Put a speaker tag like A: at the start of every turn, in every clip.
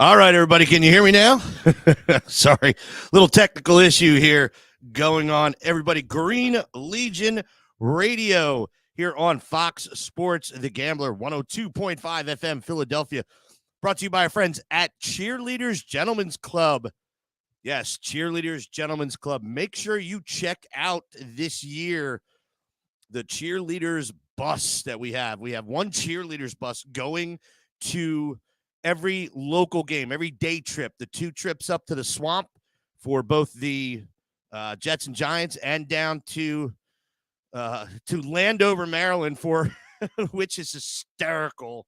A: All right, everybody, can you hear me now? Sorry, little technical issue here going on. Everybody, Green Legion Radio here on Fox Sports The Gambler, 102.5 FM, Philadelphia. Brought to you by our friends at Cheerleaders Gentlemen's Club. Yes, Cheerleaders Gentlemen's Club. Make sure you check out this year the cheerleaders bus that we have. We have one cheerleaders bus going to every local game, every day trip, the 2 trips up to the Swamp for both the Jets and Giants, and down to Landover, Maryland for which is hysterical.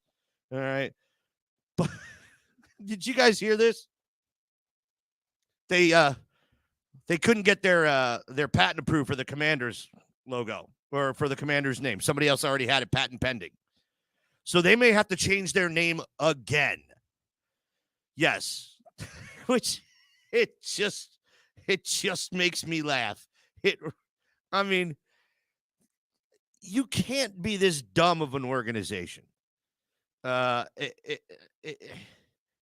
A: All right. But did you guys hear this? They couldn't get their patent approved for the Commanders logo or for the Commanders name. Somebody else already had it patent pending. So they may have to change their name again. Yes. Which it just makes me laugh. I mean, you can't be this dumb of an organization.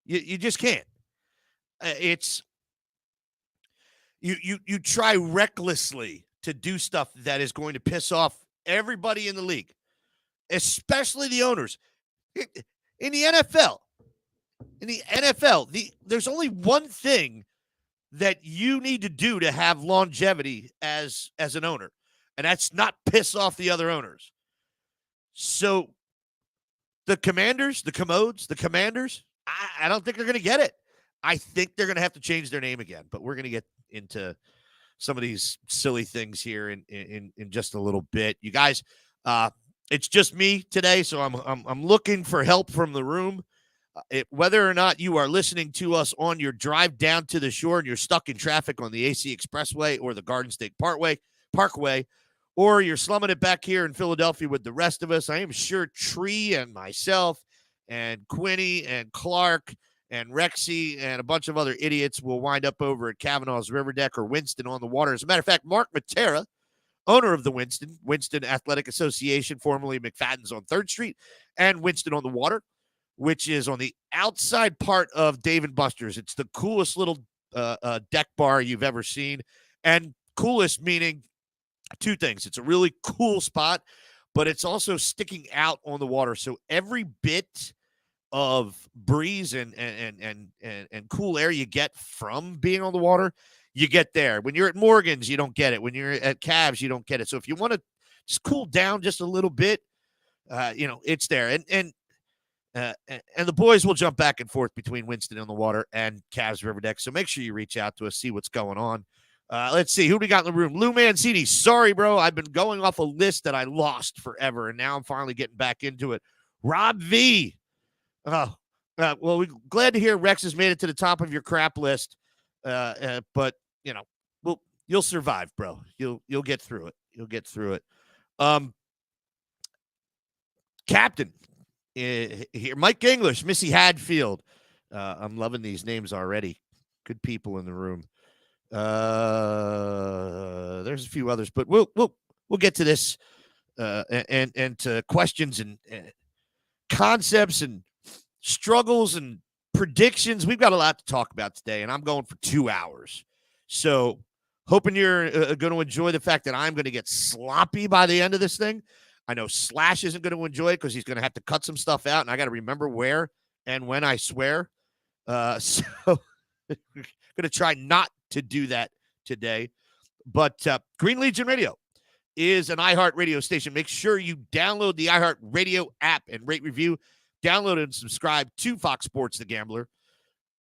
A: You just can't. It's you try recklessly to do stuff that is going to piss off everybody in the league, especially the owners. In the NFL, there's only one thing that you need to do to have longevity as an owner, and that's not piss off the other owners. So the Commanders, the Commodes, the Commanders, I don't think they're going to get it. I think they're going to have to change their name again, but we're going to get into some of these silly things here in just a little bit. You guys, it's just me today, so I'm looking for help from the room. Whether or not you are listening to us on your drive down to the shore and you're stuck in traffic on the AC Expressway or the Garden State Parkway, or you're slumming it back here in Philadelphia with the rest of us, I am sure Tree and myself and Quinny and Clark and Rexy and a bunch of other idiots will wind up over at Kavanaugh's River Deck or Winston on the Water. As a matter of fact, Mark Matera, owner of the Winston Athletic Association, formerly McFadden's on 3rd Street, and Winston on the Water, which is on the outside part of Dave & Buster's. It's the coolest little deck bar you've ever seen. And coolest meaning 2 things. It's a really cool spot, but it's also sticking out on the water. So every bit of breeze and cool air you get from being on the water, you get there. When you're at Morgan's, you don't get it. When you're at Cavs, you don't get it. So if you want to just cool down just a little bit, it's there. And the boys will jump back and forth between Winston on the Water and Cavs River Deck. So make sure you reach out to us, see what's going on. Let's see. Who we got in the room? Lou Mancini. Sorry, bro. I've been going off a list that I lost forever, and now I'm finally getting back into it. Rob V. Well, we're glad to hear Rex has made it to the top of your crap list. But, you'll survive, bro. You'll get through it. You'll get through it. Captain here, Mike English, Missy Hadfield. I'm loving these names already. Good people in the room. There's a few others, but we'll get to this and to questions and concepts and struggles and predictions. We've got a lot to talk about today, and I'm going for 2 hours. So hoping you're going to enjoy the fact that I'm going to get sloppy by the end of this thing. I know Slash isn't going to enjoy it because he's going to have to cut some stuff out, and I got to remember where and when I swear. So I'm going to try not to do that today. But Green Legion Radio is an iHeart radio station. Make sure you download the iHeart Radio app and rate, review. Download and subscribe to Fox Sports The Gambler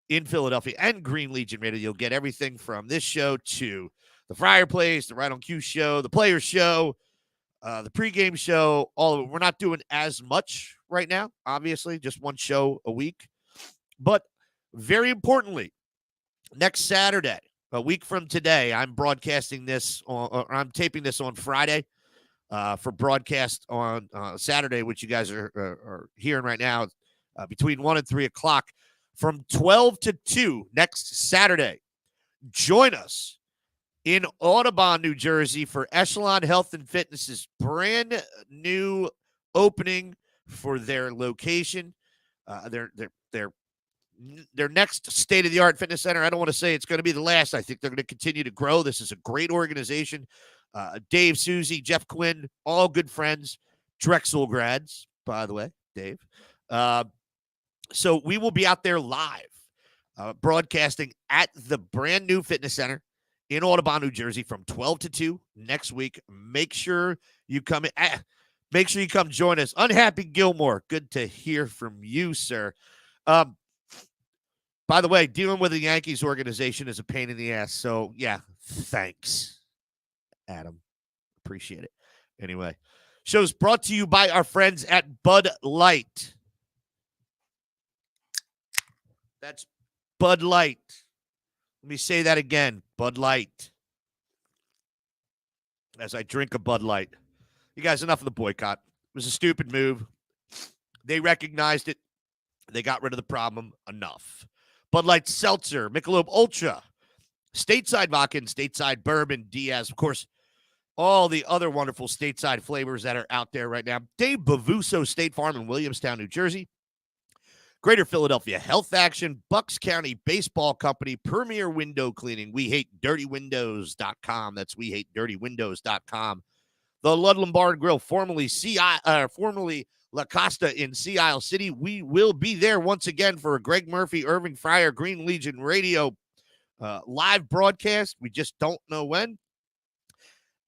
A: in Philadelphia and Green Legion Radio. You'll get everything from this show to the Friar Place, the Right on Cue show, the Players show, the pregame show, all of it. We're not doing as much right now, obviously, just one show a week. But very importantly, next Saturday, a week from today, I'm broadcasting this I'm taping this on Friday for broadcast on Saturday, which you guys are hearing right now, between 1 and 3 o'clock from 12 to 2 next Saturday. Join us in Audubon, New Jersey for Echelon Health and Fitness's brand new opening for their location. They're their next state-of-the-art fitness center. I don't want to say it's going to be the last. I think they're going to continue to grow. This is a great organization. Dave, Susie, Jeff Quinn, all good friends. Drexel grads, by the way, Dave. So we will be out there live, broadcasting at the brand new fitness center in Audubon, New Jersey from 12 to 2 next week. Make sure you come in. Make sure you come join us. Unhappy Gilmore, good to hear from you, sir. By the way, dealing with the Yankees organization is a pain in the ass. So, yeah, thanks, Adam. Appreciate it. Anyway, show's brought to you by our friends at Bud Light. That's Bud Light. Let me say that again. Bud Light. As I drink a Bud Light. You guys, enough of the boycott. It was a stupid move. They recognized it. They got rid of the problem. Enough. Bud Light Seltzer, Michelob Ultra, Stateside Vodka, and Stateside Bourbon, Diaz. Of course, all the other wonderful stateside flavors that are out there right now. Dave Bavuso State Farm in Williamstown, New Jersey. Greater Philadelphia Health Action, Bucks County Baseball Company, Premier Window Cleaning, WeHateDirtyWindows.com. That's WeHateDirtyWindows.com. The Ludlam Bar and Grill, formerly La Costa in Sea Isle City. We will be there once again for a Greg Murphy, Irving Fryer, Green Legion Radio live broadcast. We just don't know when.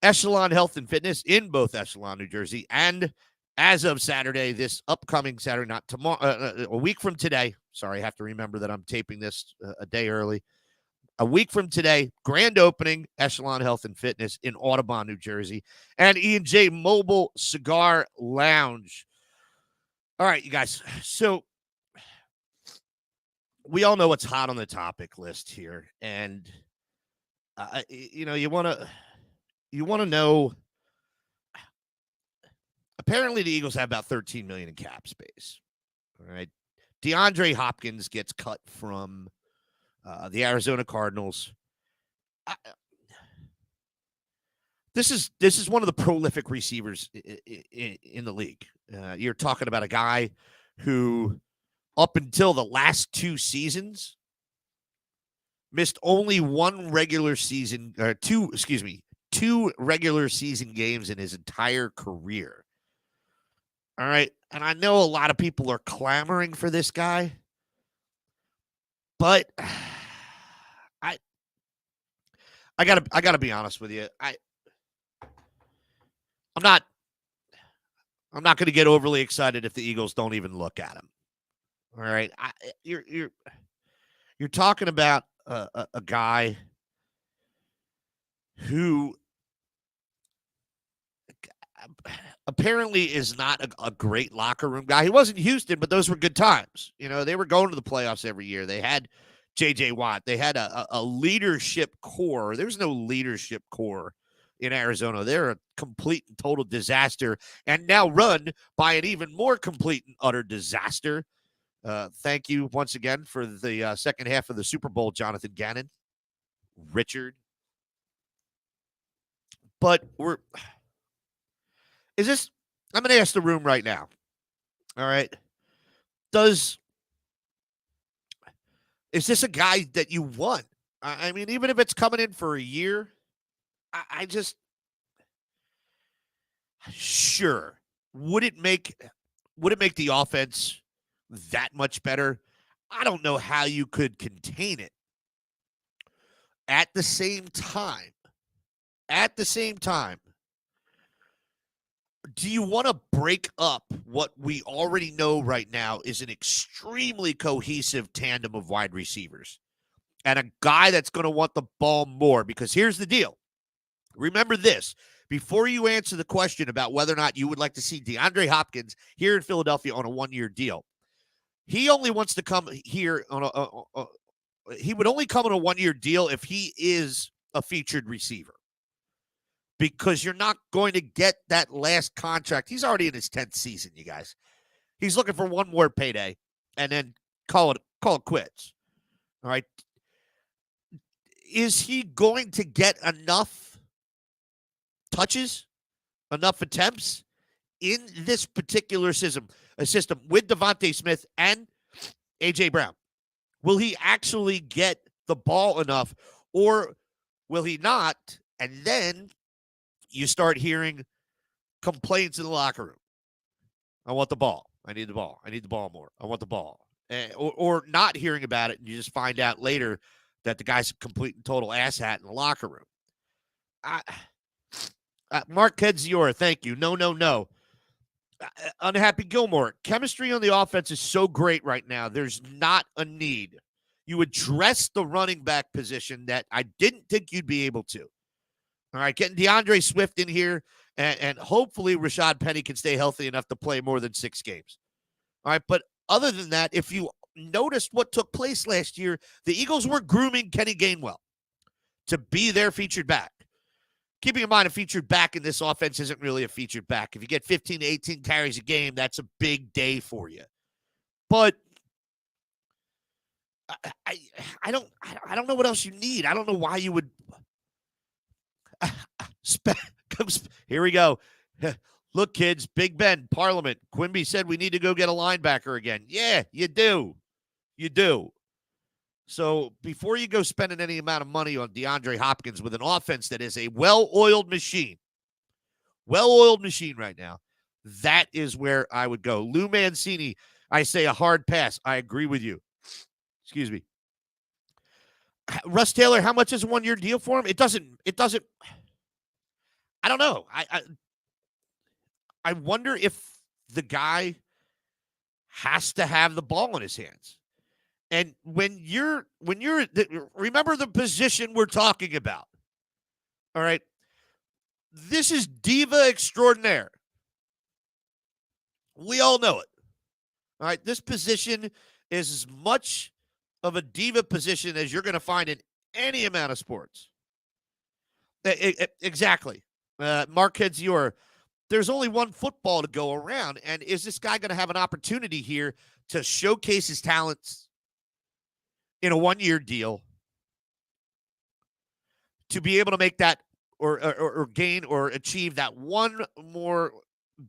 A: Echelon Health and Fitness in both Echelon, New Jersey, and as of Saturday, this upcoming Saturday, not tomorrow, a week from today. Sorry, I have to remember that I'm taping this a day early. A week from today, grand opening, Echelon Health and Fitness in Audubon, New Jersey, and E&J Mobile Cigar Lounge. All right, you guys. So we all know what's hot on the topic list here, and you want to know. Apparently, the Eagles have about $13 million in cap space. All right, DeAndre Hopkins gets cut from the Arizona Cardinals. This is one of the prolific receivers in the league. You're talking about a guy who, up until the last two seasons, missed only two regular season games in his entire career. All right. And I know a lot of people are clamoring for this guy, but I gotta be honest with you. I'm not going to get overly excited if the Eagles don't even look at him. All right. You're talking about a guy who apparently is not a great locker room guy. He wasn't Houston, but those were good times. You know, they were going to the playoffs every year. They had J.J. Watt. They had a leadership core. There's no leadership core in Arizona. They're a complete and total disaster, and now run by an even more complete and utter disaster. Thank you once again for the second half of the Super Bowl, Jonathan Gannon, Richard. But I'm going to ask the room right now. All right. Is this a guy that you want? I mean, even if it's coming in for a year, sure. Would it make the offense that much better? I don't know how you could contain it. At the same time, do you want to break up what we already know right now is an extremely cohesive tandem of wide receivers and a guy that's going to want the ball more? Because here's the deal. Remember this. Before you answer the question about whether or not you would like to see DeAndre Hopkins here in Philadelphia on a one-year deal, he only wants to come here he would only come on a one-year deal if he is a featured receiver. Because you're not going to get that last contract. He's already in his 10th season, you guys. He's looking for one more payday and then call it quits. All right. Is he going to get enough touches, enough attempts in this particular system with Devontae Smith and A.J. Brown? Will he actually get the ball enough, or will he not? And then you start hearing complaints in the locker room. I want the ball. I need the ball. I need the ball more. I want the ball. Or not hearing about it, and you just find out later that the guy's a complete and total asshat in the locker room. Mark Kedziora, thank you. No. Unhappy Gilmore. Chemistry on the offense is so great right now. There's not a need. You address the running back position that I didn't think you'd be able to. All right, getting DeAndre Swift in here, and hopefully Rashad Penny can stay healthy enough to play more than 6 games. All right, but other than that, if you noticed what took place last year, the Eagles were grooming Kenny Gainwell to be their featured back. Keeping in mind, a featured back in this offense isn't really a featured back. If you get 15 to 18 carries a game, that's a big day for you. But I don't know what else you need. I don't know why you would. Here we go. Look, kids, Big Ben, Parliament. Quimby said we need to go get a linebacker again. Yeah, you do. You do. So before you go spending any amount of money on DeAndre Hopkins with an offense that is a well-oiled machine right now, that is where I would go. Lou Mancini, I say a hard pass. I agree with you. Excuse me. Russ Taylor, how much is a 1-year deal for him? It doesn't. I don't know. I wonder if the guy has to have the ball in his hands. And when you're remember the position we're talking about. All right. This is diva extraordinaire. We all know it. All right. This position is as much of a diva position as you're going to find in any amount of sports. Exactly. Mark Kedziora, there's only one football to go around. And is this guy going to have an opportunity here to showcase his talents in a 1-year deal to be able to make that or gain or achieve that one more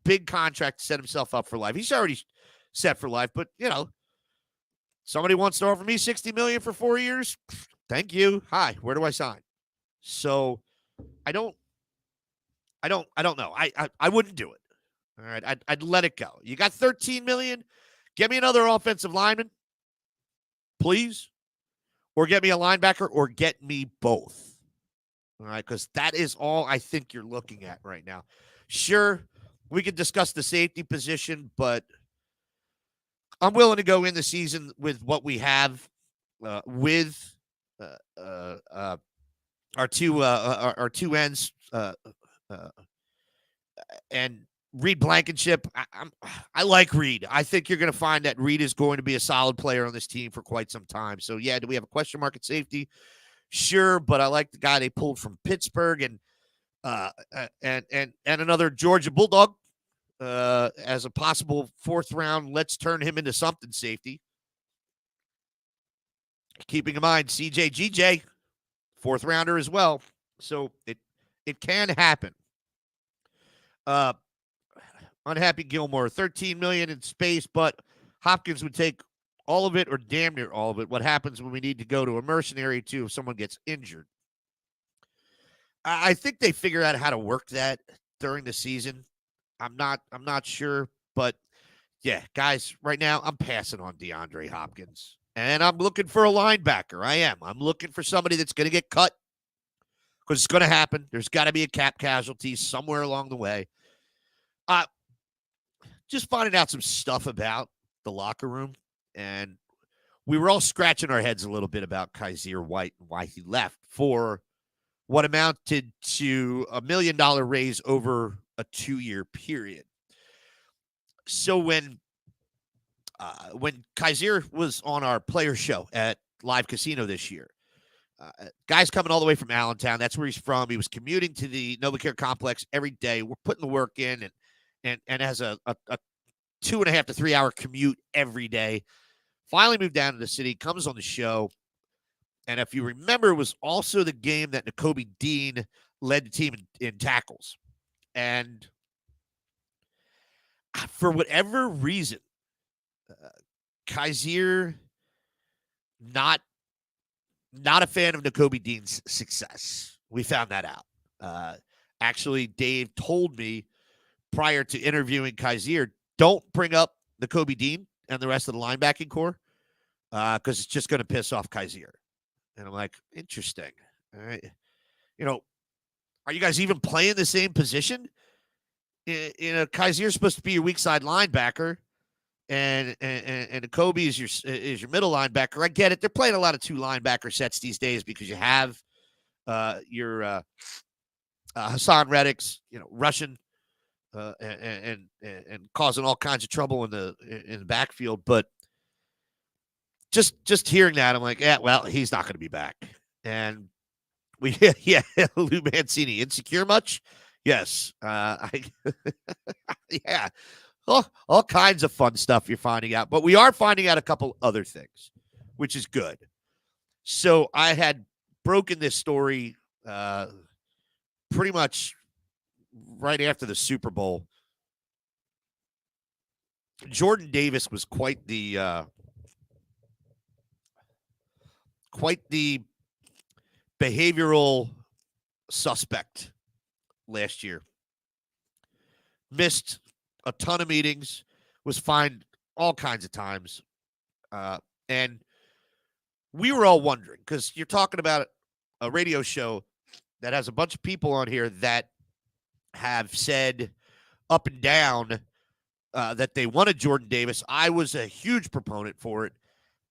A: big contract to set himself up for life? He's already set for life, but somebody wants to offer me $60 million for 4 years. Thank you. Hi, where do I sign? So I don't know. I wouldn't do it. All right. I'd let it go. You got $13 million. Get me another offensive lineman, please. Or get me a linebacker, or get me both. All right, because that is all I think you're looking at right now. Sure, we could discuss the safety position, but I'm willing to go in the season with what we have with our two ends and Reed Blankenship. I like Reed. I think you're going to find that Reed is going to be a solid player on this team for quite some time. So, yeah, do we have a question mark at safety? Sure, but I like the guy they pulled from Pittsburgh and another Georgia Bulldog as a possible 4th round. Let's turn him into something safety. Keeping in mind, CJ GJ, 4th rounder as well. So it can happen. Unhappy Gilmore, $13 million in space, but Hopkins would take all of it or damn near all of it. What happens when we need to go to a mercenary too if someone gets injured? I think they figure out how to work that during the season. I'm not sure, but yeah, guys, right now I'm passing on DeAndre Hopkins. And I'm looking for a linebacker. I am. I'm looking for somebody that's going to get cut because it's going to happen. There's got to be a cap casualty somewhere along the way. Just finding out some stuff about the locker room, and we were all scratching our heads a little bit about Kyzir White and why he left for what amounted to $1 million raise over a 2-year period. So when Kyzir was on our player show at Live Casino this year, guy's coming all the way from Allentown. That's where he's from. He was commuting to the NovaCare complex every day. We're putting the work in and has a 2.5 to 3 hour commute every day. Finally moved down to the city, comes on the show. And if you remember, it was also the game that Nakobe Dean led the team in tackles. And for whatever reason, Kyzir not a fan of Nakobe Dean's success. We found that out. Actually, Dave told me prior to interviewing Kaiser, don't bring up Nakobe Dean and the rest of the linebacking core because it's just going to piss off Kaiser. And I'm like, interesting. All right. Are you guys even playing the same position? Kaiser's supposed to be your weak side linebacker, and Nakobe is your middle linebacker. I get it. They're playing a lot of two linebacker sets these days because you have your Hassan Reddick's, rushing and causing all kinds of trouble in the backfield. But just hearing that, I'm like, yeah, well, he's not going to be back. And Lou Mancini, insecure much? Yes. Yeah. All kinds of fun stuff you're finding out. But we are finding out a couple other things, which is good. So I had broken this story pretty much right after the Super Bowl. Jordan Davis was quite the behavioral suspect last year. Missed a ton of meetings, was fined all kinds of times. And we were all wondering, because you're talking about a radio show that has a bunch of people on here that have said up and down that they wanted Jordan Davis. I was a huge proponent for it.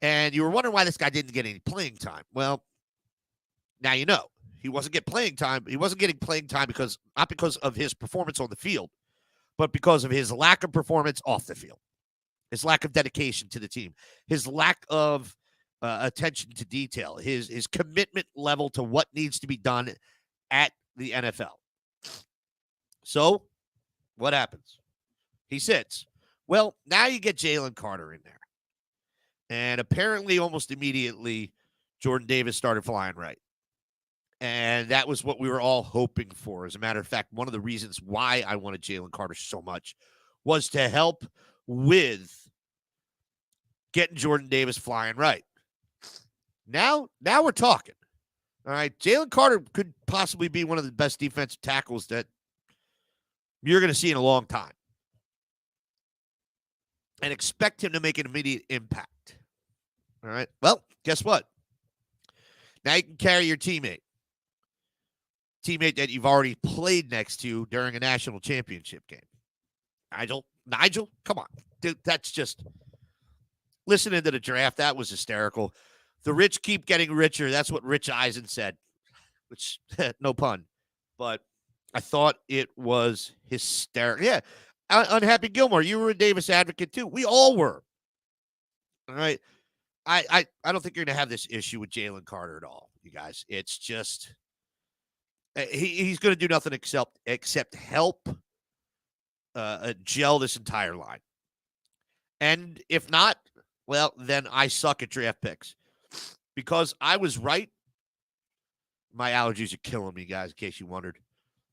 A: And you were wondering why this guy didn't get any playing time. Well, now you know. He wasn't getting playing time. He wasn't getting playing time not because of his performance on the field, but because of his lack of performance off the field, his lack of dedication to the team, his lack of attention to detail, his commitment level to what needs to be done at the NFL. So what happens? He sits. Well, now you get Jalen Carter in there. And apparently almost immediately, Jordan Davis started flying right. And that was what we were all hoping for. As a matter of fact, one of the reasons why I wanted Jalen Carter so much was to help with getting Jordan Davis flying right. Now we're talking. All right. Jalen Carter could possibly be one of the best defensive tackles that you're going to see in a long time. And expect him to make an immediate impact. All right. Well, guess what? Now you can carry your teammate that you've already played next to during a national championship game. Nigel, come on. Dude, that's just listening to the draft. That was hysterical. The rich keep getting richer. That's what Rich Eisen said, which no pun, but I thought it was hysterical. Yeah. Unhappy Gilmore, you were a Davis advocate too. We all were. All right. I don't think you're going to have this issue with Jalen Carter at all, you guys. It's just he's going to do nothing except help gel this entire line. And if not, well, then I suck at draft picks because I was right. My allergies are killing me, guys, in case you wondered.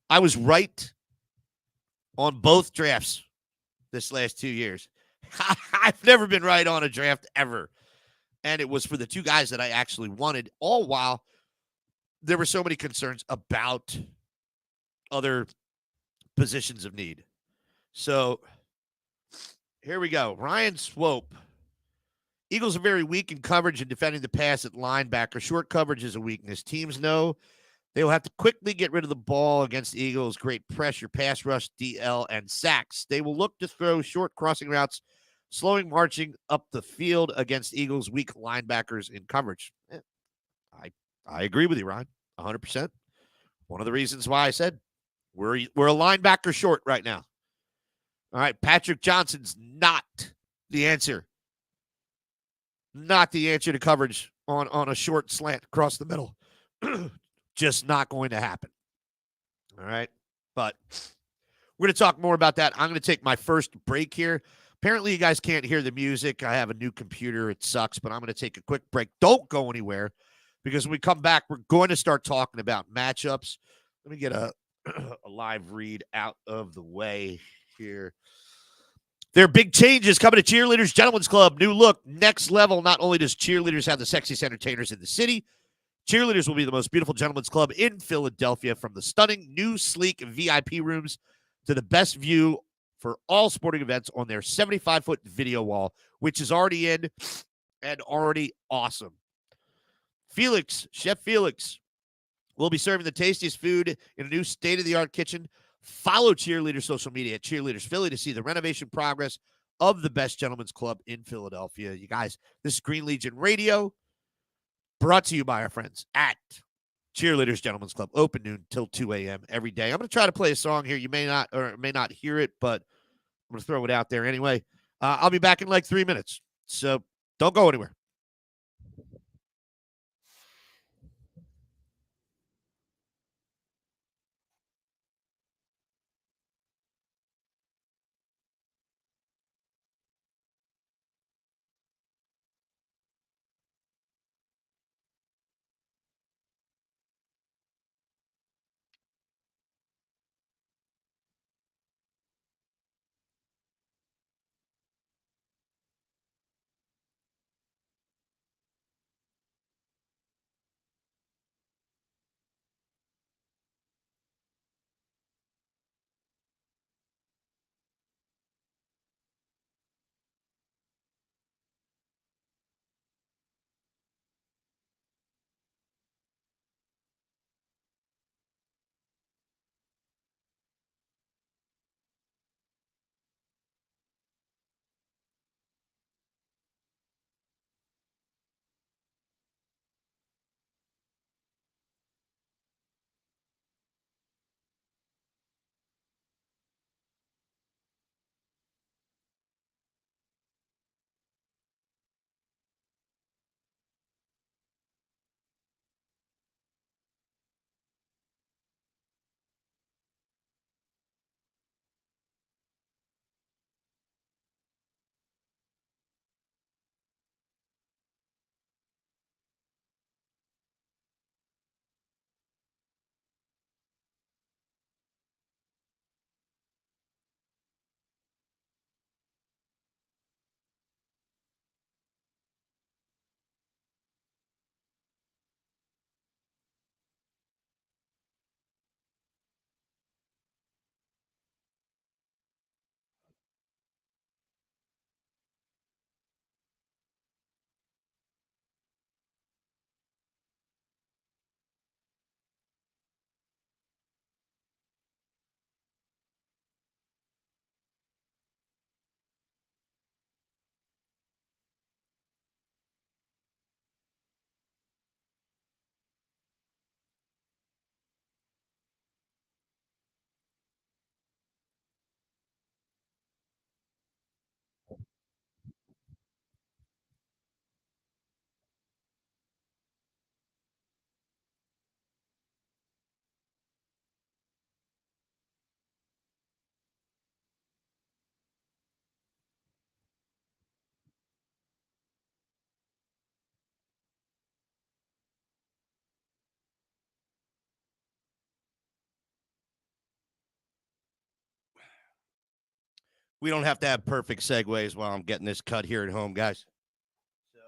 A: I was right on both drafts this last 2 years. I've never been right on a draft ever. And it was for the two guys that I actually wanted, all while there were so many concerns about other positions of need. So here we go. Ryan Swope. Eagles are very weak in coverage and defending the pass at linebacker. Short coverage is a weakness. Teams know they will have to quickly get rid of the ball against the Eagles. Great pressure, pass rush, DL, and sacks. They will look to throw short crossing routes, slowing marching up the field against Eagles' weak linebackers in coverage. Yeah, I agree with you, Ryan, 100%. One of the reasons why I said we're a linebacker short right now. All right, Patrick Johnson's not the answer. Not the answer to coverage on a short slant across the middle. Just not going to happen. All right, but we're going to talk more about that. I'm going to take my first break here. Apparently, you guys can't hear the music. I have a new computer. It sucks, but I'm going to take a quick break. Don't go anywhere because when we come back, we're going to start talking about matchups. Let me get a live read out of the way here. There are big changes coming to Cheerleaders Gentlemen's Club. New look, next level. Not only does Cheerleaders have the sexiest entertainers in the city, Cheerleaders will be the most beautiful gentlemen's club in Philadelphia. From the stunning new sleek VIP rooms to the best view for all sporting events on their 75-foot video wall, which is already in and already awesome. Chef Felix, will be serving the tastiest food in a new state-of-the-art kitchen. Follow Cheerleaders social media at Cheerleaders Philly to see the renovation progress of the best gentlemen's club in Philadelphia. You guys, this is Green Legion Radio, brought to you by our friends at Cheerleaders Gentlemen's Club, open noon till 2 a.m. every day. I'm going to try to play a song here. You may not or may not hear it, but I'm going to throw it out there anyway. I'll be back in like 3 minutes, so don't go anywhere. We don't have to have perfect segues while I'm getting this cut here at home, guys. So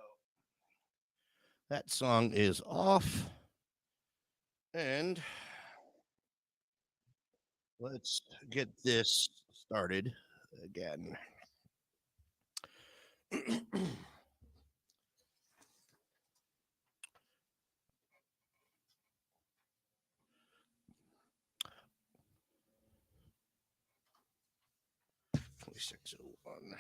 A: that song is off. And let's get this started again. $26.01.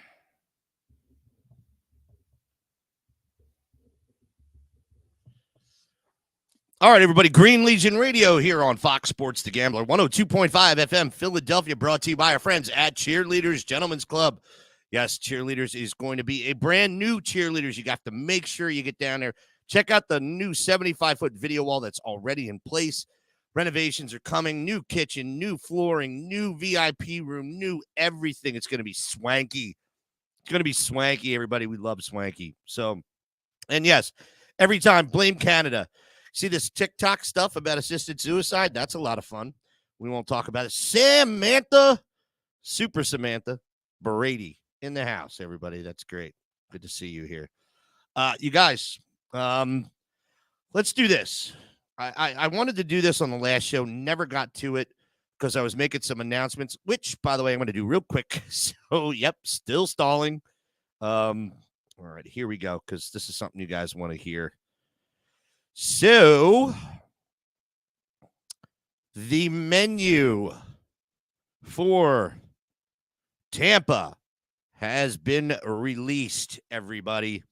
A: All right, everybody. Green Legion Radio here on Fox Sports The Gambler, 102.5 FM, Philadelphia, brought to you by our friends at Cheerleaders Gentlemen's Club. Yes, Cheerleaders is going to be a brand new Cheerleaders. You got to make sure you get down there. Check out the new 75-foot video wall that's already in place. Renovations are coming. New kitchen, new flooring, new VIP room, new everything. It's going to be swanky. It's going to be swanky, everybody. We love swanky. So, and yes, every time, blame Canada. See this TikTok stuff about assisted suicide? That's a lot of fun. We won't talk about it. Samantha, Super Samantha Brady in the house, everybody. That's great. Good to see you here. You guys, let's do this. I wanted to do this on the last show, never got to it because I was making some announcements, which, by the way, I'm going to do real quick. So, yep, still stalling. All right, here we go, because this is something you guys want to hear. So, the menu for Tampa has been released, everybody.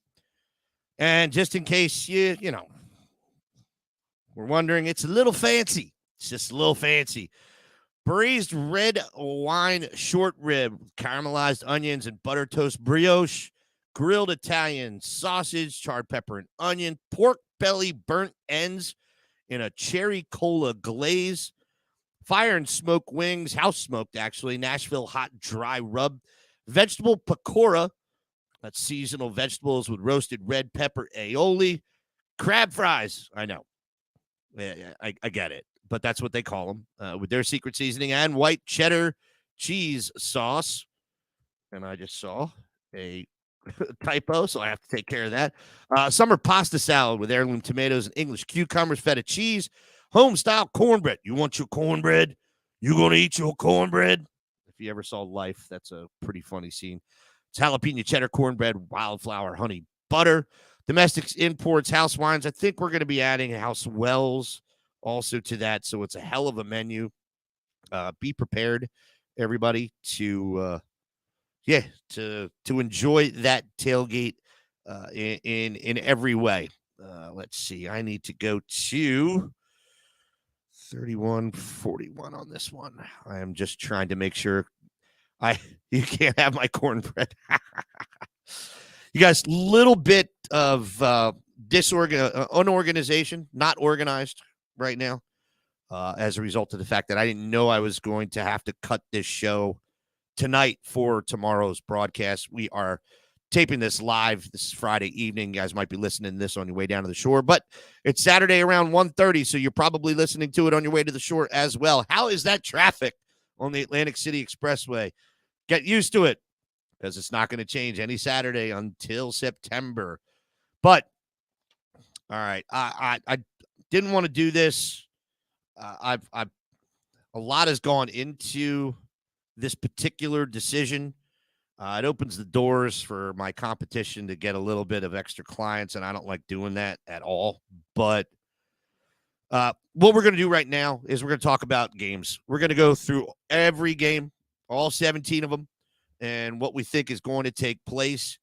A: And just in case you know, we're wondering, it's a little fancy. It's just a little fancy. Braised red wine short rib, caramelized onions and butter toast brioche, grilled Italian sausage, charred pepper and onion, pork belly burnt ends in a cherry cola glaze, fire and smoke wings, house smoked actually, Nashville hot dry rub, vegetable pakora, that's seasonal vegetables with roasted red pepper aioli, crab fries. I know. Yeah, I get it, but that's what they call them with their secret seasoning and white cheddar cheese sauce. And I just saw a typo, so I have to take care of that. Summer pasta salad with heirloom tomatoes and English cucumbers, feta cheese, home-style cornbread. You want your cornbread? You going to eat your cornbread? If you ever saw Life, that's a pretty funny scene. It's jalapeno cheddar cornbread, wildflower honey butter, domestics, imports, house wines. I think we're going to be adding house wells also to that, so it's a hell of a menu. Be prepared, everybody, to enjoy that tailgate in every way. Let's see. I need to go to 3141 on this one. I am just trying to make sure you can't have my cornbread. You guys, little bit of unorganization, not organized right now, as a result of the fact that I didn't know I was going to have to cut this show tonight for tomorrow's broadcast. We are taping this live. This is Friday evening. You guys might be listening to this on your way down to the shore, but it's Saturday around 1:30, so you're probably listening to it on your way to the shore as well. How is that traffic on the Atlantic City Expressway? Get used to it, because it's not going to change any Saturday until September. But, all right, I didn't want to do this. A lot has gone into this particular decision. It opens the doors for my competition to get a little bit of extra clients, and I don't like doing that at all. But what we're going to do right now is we're going to talk about games. We're going to go through every game, all 17 of them, and what we think is going to take place.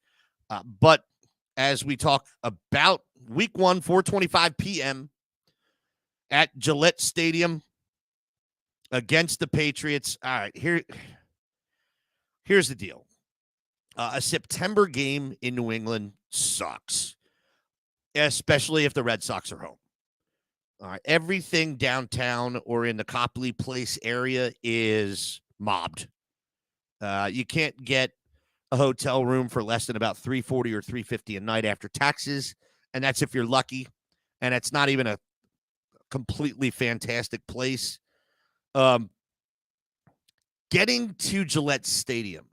A: But as we talk about week 1, 4:25 p.m. at Gillette Stadium against the Patriots. All right, here's the deal. A September game in New England sucks, especially if the Red Sox are home. All right, everything downtown or in the Copley Place area is mobbed. You can't get a hotel room for less than about $340 or $350 a night after taxes, and that's if you're lucky. And it's not even a completely fantastic place. Getting to Gillette Stadium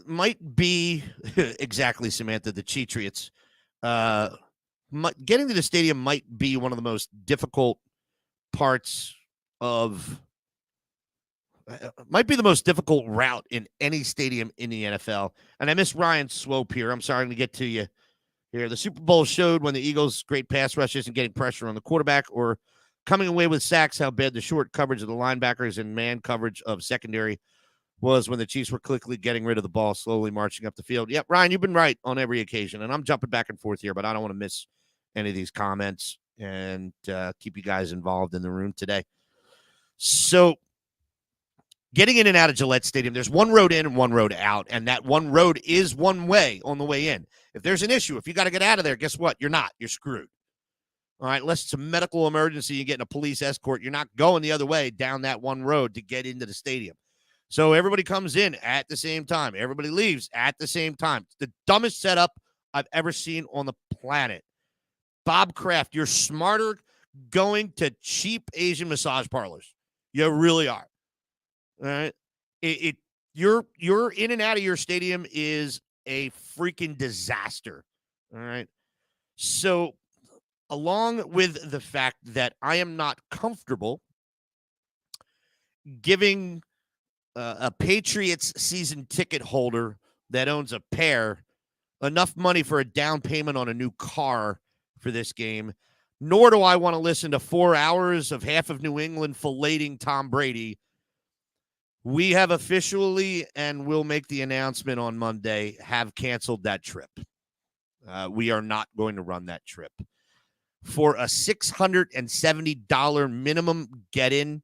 A: might be exactly, Samantha, the Cheatriots. Getting to the stadium might be one of the most difficult parts of. Might be the most difficult route in any stadium in the NFL. And I miss Ryan Swope here. I'm sorry to get to you here. The Super Bowl showed when the Eagles' great pass rush isn't getting pressure on the quarterback or coming away with sacks how bad the short coverage of the linebackers and man coverage of secondary was when the Chiefs were quickly getting rid of the ball, slowly marching up the field. Yep, Ryan, you've been right on every occasion. And I'm jumping back and forth here, but I don't want to miss any of these comments and keep you guys involved in the room today. So, getting in and out of Gillette Stadium, there's one road in and one road out, and that one road is one way on the way in. If there's an issue, if you got to get out of there, guess what? You're not. You're screwed. All right, unless it's a medical emergency, you're getting a police escort, you're not going the other way down that one road to get into the stadium. So everybody comes in at the same time. Everybody leaves at the same time. It's the dumbest setup I've ever seen on the planet. Bob Kraft, you're smarter going to cheap Asian massage parlors. You really are. All right. your in and out of your stadium is a freaking disaster. All right. So, along with the fact that I am not comfortable giving a Patriots season ticket holder that owns a pair enough money for a down payment on a new car for this game, nor do I want to listen to 4 hours of half of New England filleting Tom Brady. We have officially, and we'll make the announcement on Monday, have canceled that trip. We are not going to run that trip. For a $670 minimum get-in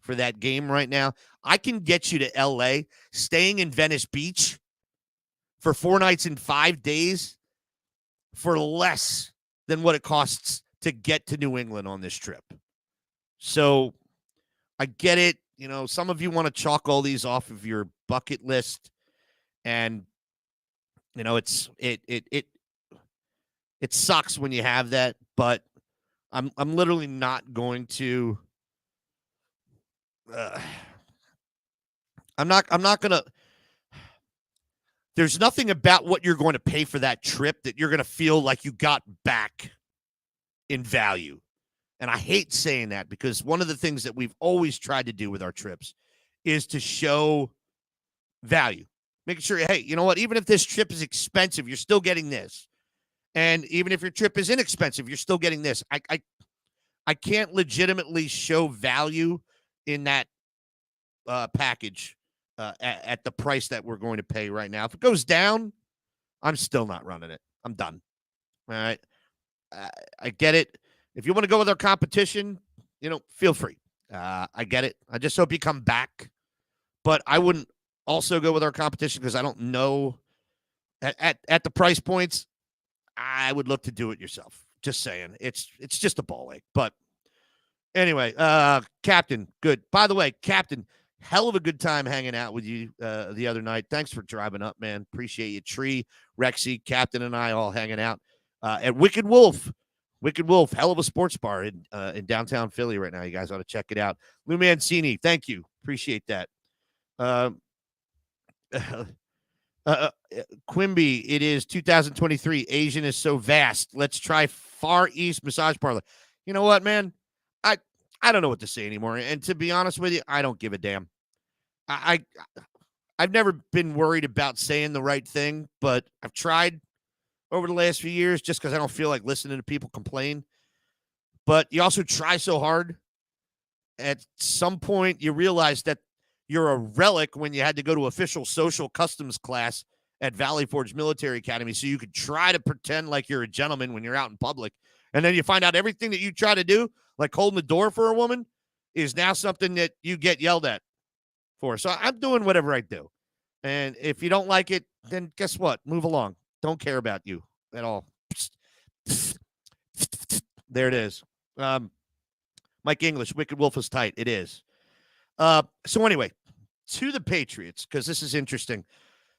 A: for that game right now, I can get you to L.A., staying in Venice Beach for 4 nights and 5 days for less than what it costs to get to New England on this trip. So I get it. You know, some of you want to chalk all these off of your bucket list, and you know it sucks when you have that, but I'm literally not going to. I'm not going to. There's nothing about what you're going to pay for that trip that you're going to feel like you got back in value. And I hate saying that because one of the things that we've always tried to do with our trips is to show value. Making sure, hey, you know what? Even if this trip is expensive, you're still getting this. And even if your trip is inexpensive, you're still getting this. I can't legitimately show value in that package at the price that we're going to pay right now. If it goes down, I'm still not running it. I'm done. All right. I get it. If you want to go with our competition, you know, feel free. I get it. I just hope you come back. But I wouldn't also go with our competition because I don't know at the price points. I would look to do it yourself. Just saying. It's just a ball ache. But anyway, Captain, good. By the way, Captain, hell of a good time hanging out with you the other night. Thanks for driving up, man. Appreciate you. Tree, Rexy, Captain, and I all hanging out at Wicked Wolf. Wicked Wolf, hell of a sports bar in downtown Philly right now. You guys ought to check it out. Lou Mancini, thank you. Appreciate that. Quimby, it is 2023. Asian is so vast. Let's try Far East Massage Parlor. You know what, man? I don't know what to say anymore. And to be honest with you, I don't give a damn. I've never been worried about saying the right thing, but I've tried over the last few years just because I don't feel like listening to people complain. But you also try so hard. At some point, you realize that you're a relic when you had to go to official social customs class at Valley Forge Military Academy so you could try to pretend like you're a gentleman when you're out in public. And then you find out everything that you try to do, like holding the door for a woman, is now something that you get yelled at for. So I'm doing whatever I do. And if you don't like it, then guess what? Move along. Don't care about you at all. There it is. Mike English, Wicked Wolf is tight. It is. So anyway, to the Patriots, because this is interesting.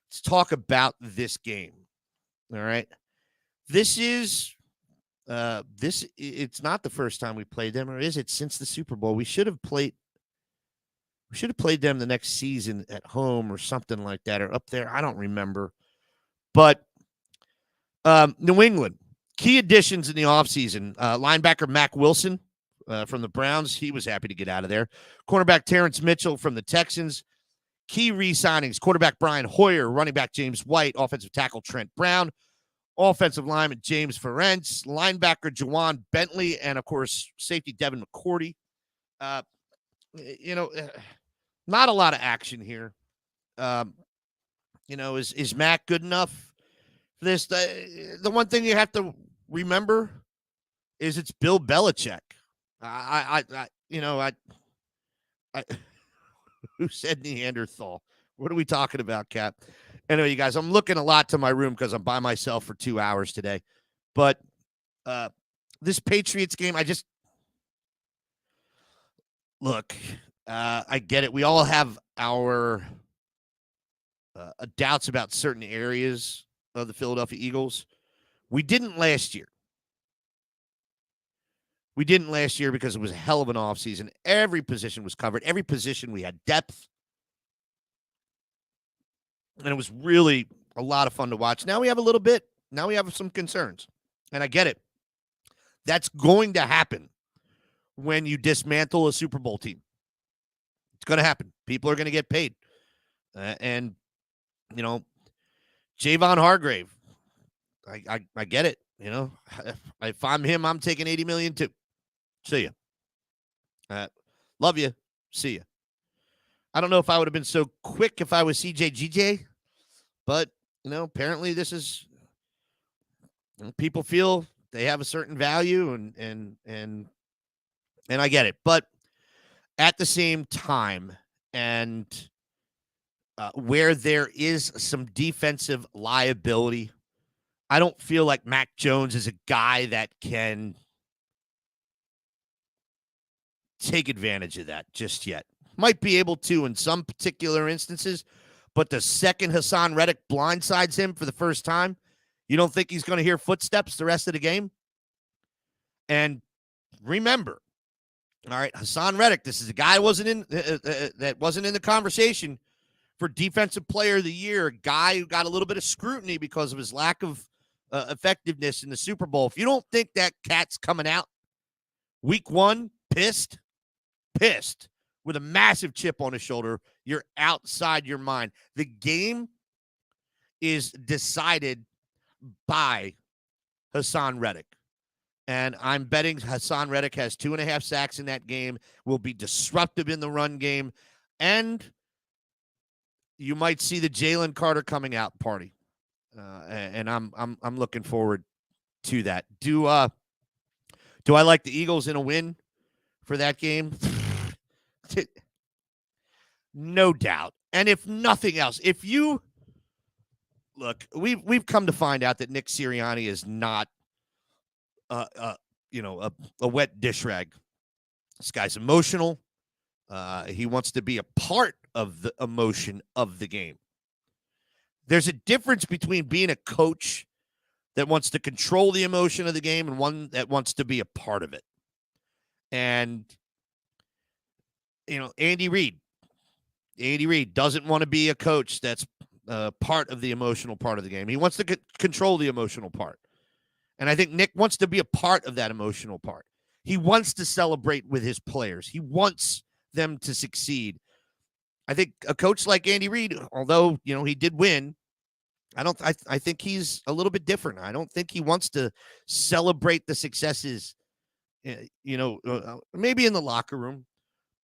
A: Let's talk about this game. All right. This is it's not the first time we played them, or is it since the Super Bowl? We should have played them the next season at home or something like that, or up there. I don't remember. But New England, key additions in the offseason. Linebacker Mack Wilson from the Browns. He was happy to get out of there. Cornerback Terrence Mitchell from the Texans. Key re-signings, quarterback Brian Hoyer, running back James White, offensive tackle Trent Brown, offensive lineman James Ferentz, linebacker Juwan Bentley, and, of course, safety Devin McCourty. Not a lot of action here. Is Mac good enough for this? The one thing you have to remember is it's Bill Belichick. Who said Neanderthal? What are we talking about, Cap? Anyway, you guys, I'm looking a lot to my room because I'm by myself for 2 hours today. But this Patriots game, I get it. We all have our doubts about certain areas of the Philadelphia Eagles. We didn't last year. We didn't last year because it was a hell of an offseason. Every position was covered. Every position we had depth. And it was really a lot of fun to watch. Now we have a little bit. Now we have some concerns. And I get it. That's going to happen when you dismantle a Super Bowl team. It's going to happen. People are going to get paid. And, you know, Javon Hargrave, I get it. You know, if I'm him, I'm taking $80 million too. See ya. Love you. See ya. I don't know if I would have been so quick if I was CJGJ, but, you know, apparently this is, you know, people feel they have a certain value and I get it. But at the same time, and where there is some defensive liability, I don't feel like Mac Jones is a guy that can take advantage of that just yet. Might be able to in some particular instances, but the second Hassan Reddick blindsides him for the first time, you don't think he's going to hear footsteps the rest of the game? And remember, all right, Hassan Reddick, this is a guy that wasn't in the conversation for Defensive Player of the Year, a guy who got a little bit of scrutiny because of his lack of effectiveness in the Super Bowl. If you don't think that cat's coming out week one, pissed with a massive chip on his shoulder, you're outside your mind. The game is decided by Hassan Reddick. And I'm betting Hassan Reddick has 2.5 sacks in that game, will be disruptive in the run game, and you might see the Jalen Carter coming out party. And I'm looking forward to that. Do I like the Eagles in a win for that game? No doubt. And if nothing else, if you look, we've come to find out that Nick Sirianni is not a wet dish rag. This guy's emotional. He wants to be a part of the emotion of the game. There's a difference between being a coach that wants to control the emotion of the game and one that wants to be a part of it. And, you know, Andy Reid doesn't want to be a coach that's part of the emotional part of the game. He wants to control the emotional part. And I think Nick wants to be a part of that emotional part. He wants to celebrate with his players. He wants them to succeed. I think a coach like Andy Reid, although, you know, he did win, I think he's a little bit different. I don't think he wants to celebrate the successes, maybe in the locker room.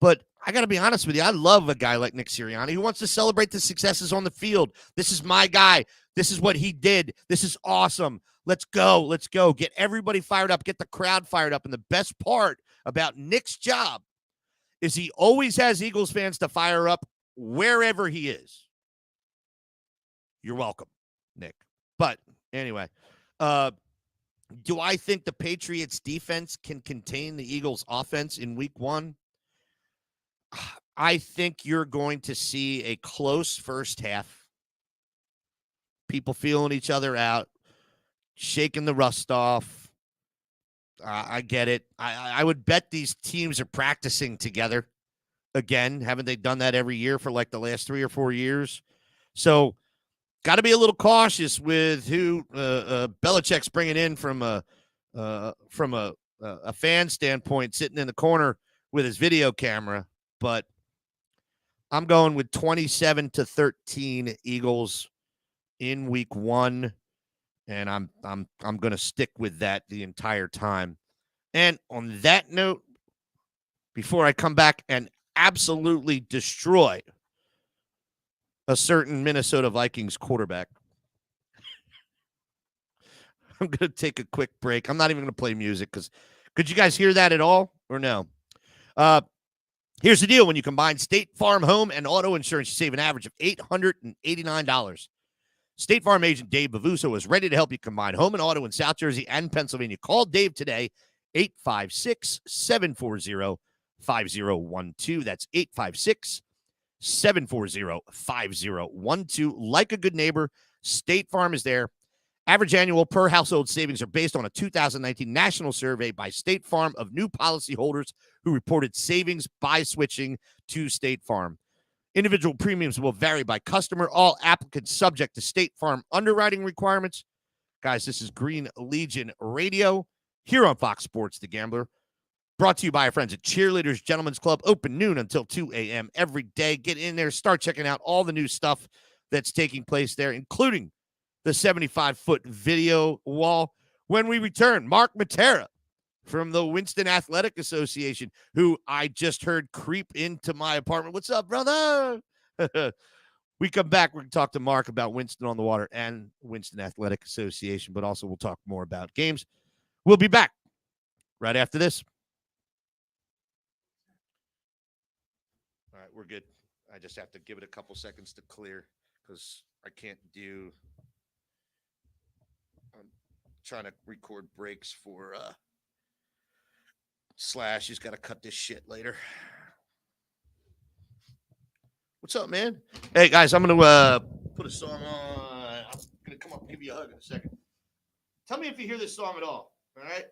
A: But I got to be honest with you. I love a guy like Nick Sirianni who wants to celebrate the successes on the field. This is my guy. This is what he did. This is awesome. Let's go. Let's go. Get everybody fired up. Get the crowd fired up. And the best part about Nick's job is he always has Eagles fans to fire up wherever he is. You're welcome, Nick. But anyway, do I think the Patriots defense can contain the Eagles offense in week one? I think you're going to see a close first half. People feeling each other out, shaking the rust off. I get it. I would bet these teams are practicing together again. Haven't they done that every year for like the last 3 or 4 years? So got to be a little cautious with who Belichick's bringing in from a fan standpoint, sitting in the corner with his video camera. But I'm going with 27-13 Eagles in week one, and I'm going to stick with that the entire time. And on that note, before I come back and absolutely destroy a certain Minnesota Vikings quarterback, I'm going to take a quick break. I'm not even going to play music because could you guys hear that at all or no? Here's the deal. When you combine State Farm home and auto insurance, you save an average of $889. State Farm agent Dave Bavuso is ready to help you combine home and auto in South Jersey and Pennsylvania. Call Dave today, 856-740-5012. That's 856-740-5012. Like a good neighbor, State Farm is there. Average annual per household savings are based on a 2019 national survey by State Farm of new policyholders who reported savings by switching to State Farm. Individual premiums will vary by customer. All applicants subject to State Farm underwriting requirements. Guys, this is Green Legion Radio here on Fox Sports The Gambler. Brought to you by our friends at Cheerleaders Gentlemen's Club. Open noon until 2 a.m. every day. Get in there. Start checking out all the new stuff that's taking place there, including the 75-foot video wall. When we return, Mark Matera from the Winston Athletic Association, who I just heard creep into my apartment. What's up, brother? We come back. We're going to talk to Mark about Winston on the Water and Winston Athletic Association, but also we'll talk more about games. We'll be back right after this. All right, we're good. I just have to give it a couple seconds to clear because I can't do. I'm trying to record breaks for Slash. He's got to cut this shit later. What's up, man? Hey, guys, I'm going to put a song on. I'm going to come up and give you a hug in a second. Tell me if you hear this song at all right?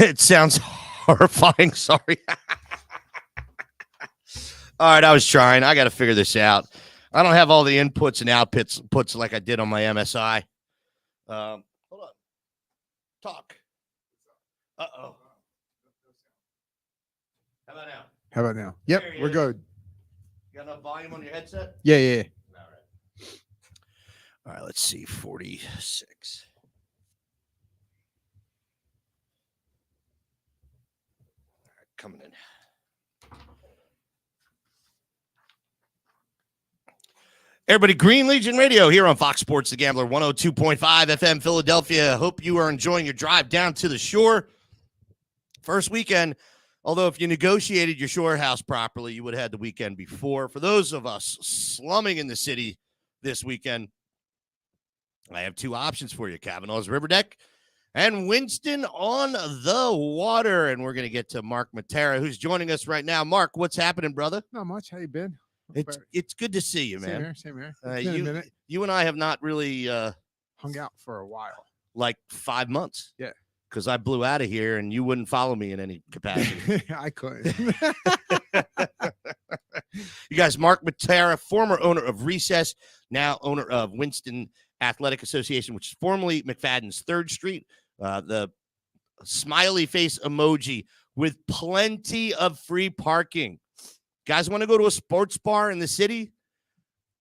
A: It sounds horrifying. Sorry. All right, I was trying. I got to figure this out. I don't have all the inputs and outputs like I did on my MSI. Hold on. Talk. Uh-oh. How about now?
B: How about now? Yep, we're good.
A: You got enough volume on your headset?
B: Yeah.
A: All right, let's see. 46. All right, coming in. Everybody, Green Legion Radio here on Fox Sports The Gambler, 102.5 FM Philadelphia. Hope you are enjoying your drive down to the shore. First weekend, although if you negotiated your shore house properly, you would have had the weekend before. For those of us slumming in the city this weekend, I have two options for you, Kavanaugh's River Deck and Winston on the Water. And we're going to get to Mark Matera, who's joining us right now. Mark, what's happening, brother?
B: Not much. How you been?
A: It's good to see you, man.
B: Same here. It's been a minute.
A: You and I have not really
B: hung out for a while.
A: Like 5 months.
B: Yeah.
A: because I blew out of here and you wouldn't follow me in any capacity.
B: I couldn't.
A: You guys, Mark Matera, former owner of Recess, now owner of Winston Athletic Association, which is formerly McFadden's 3rd Street. The smiley face emoji with plenty of free parking. Guys want to go to a sports bar in the city?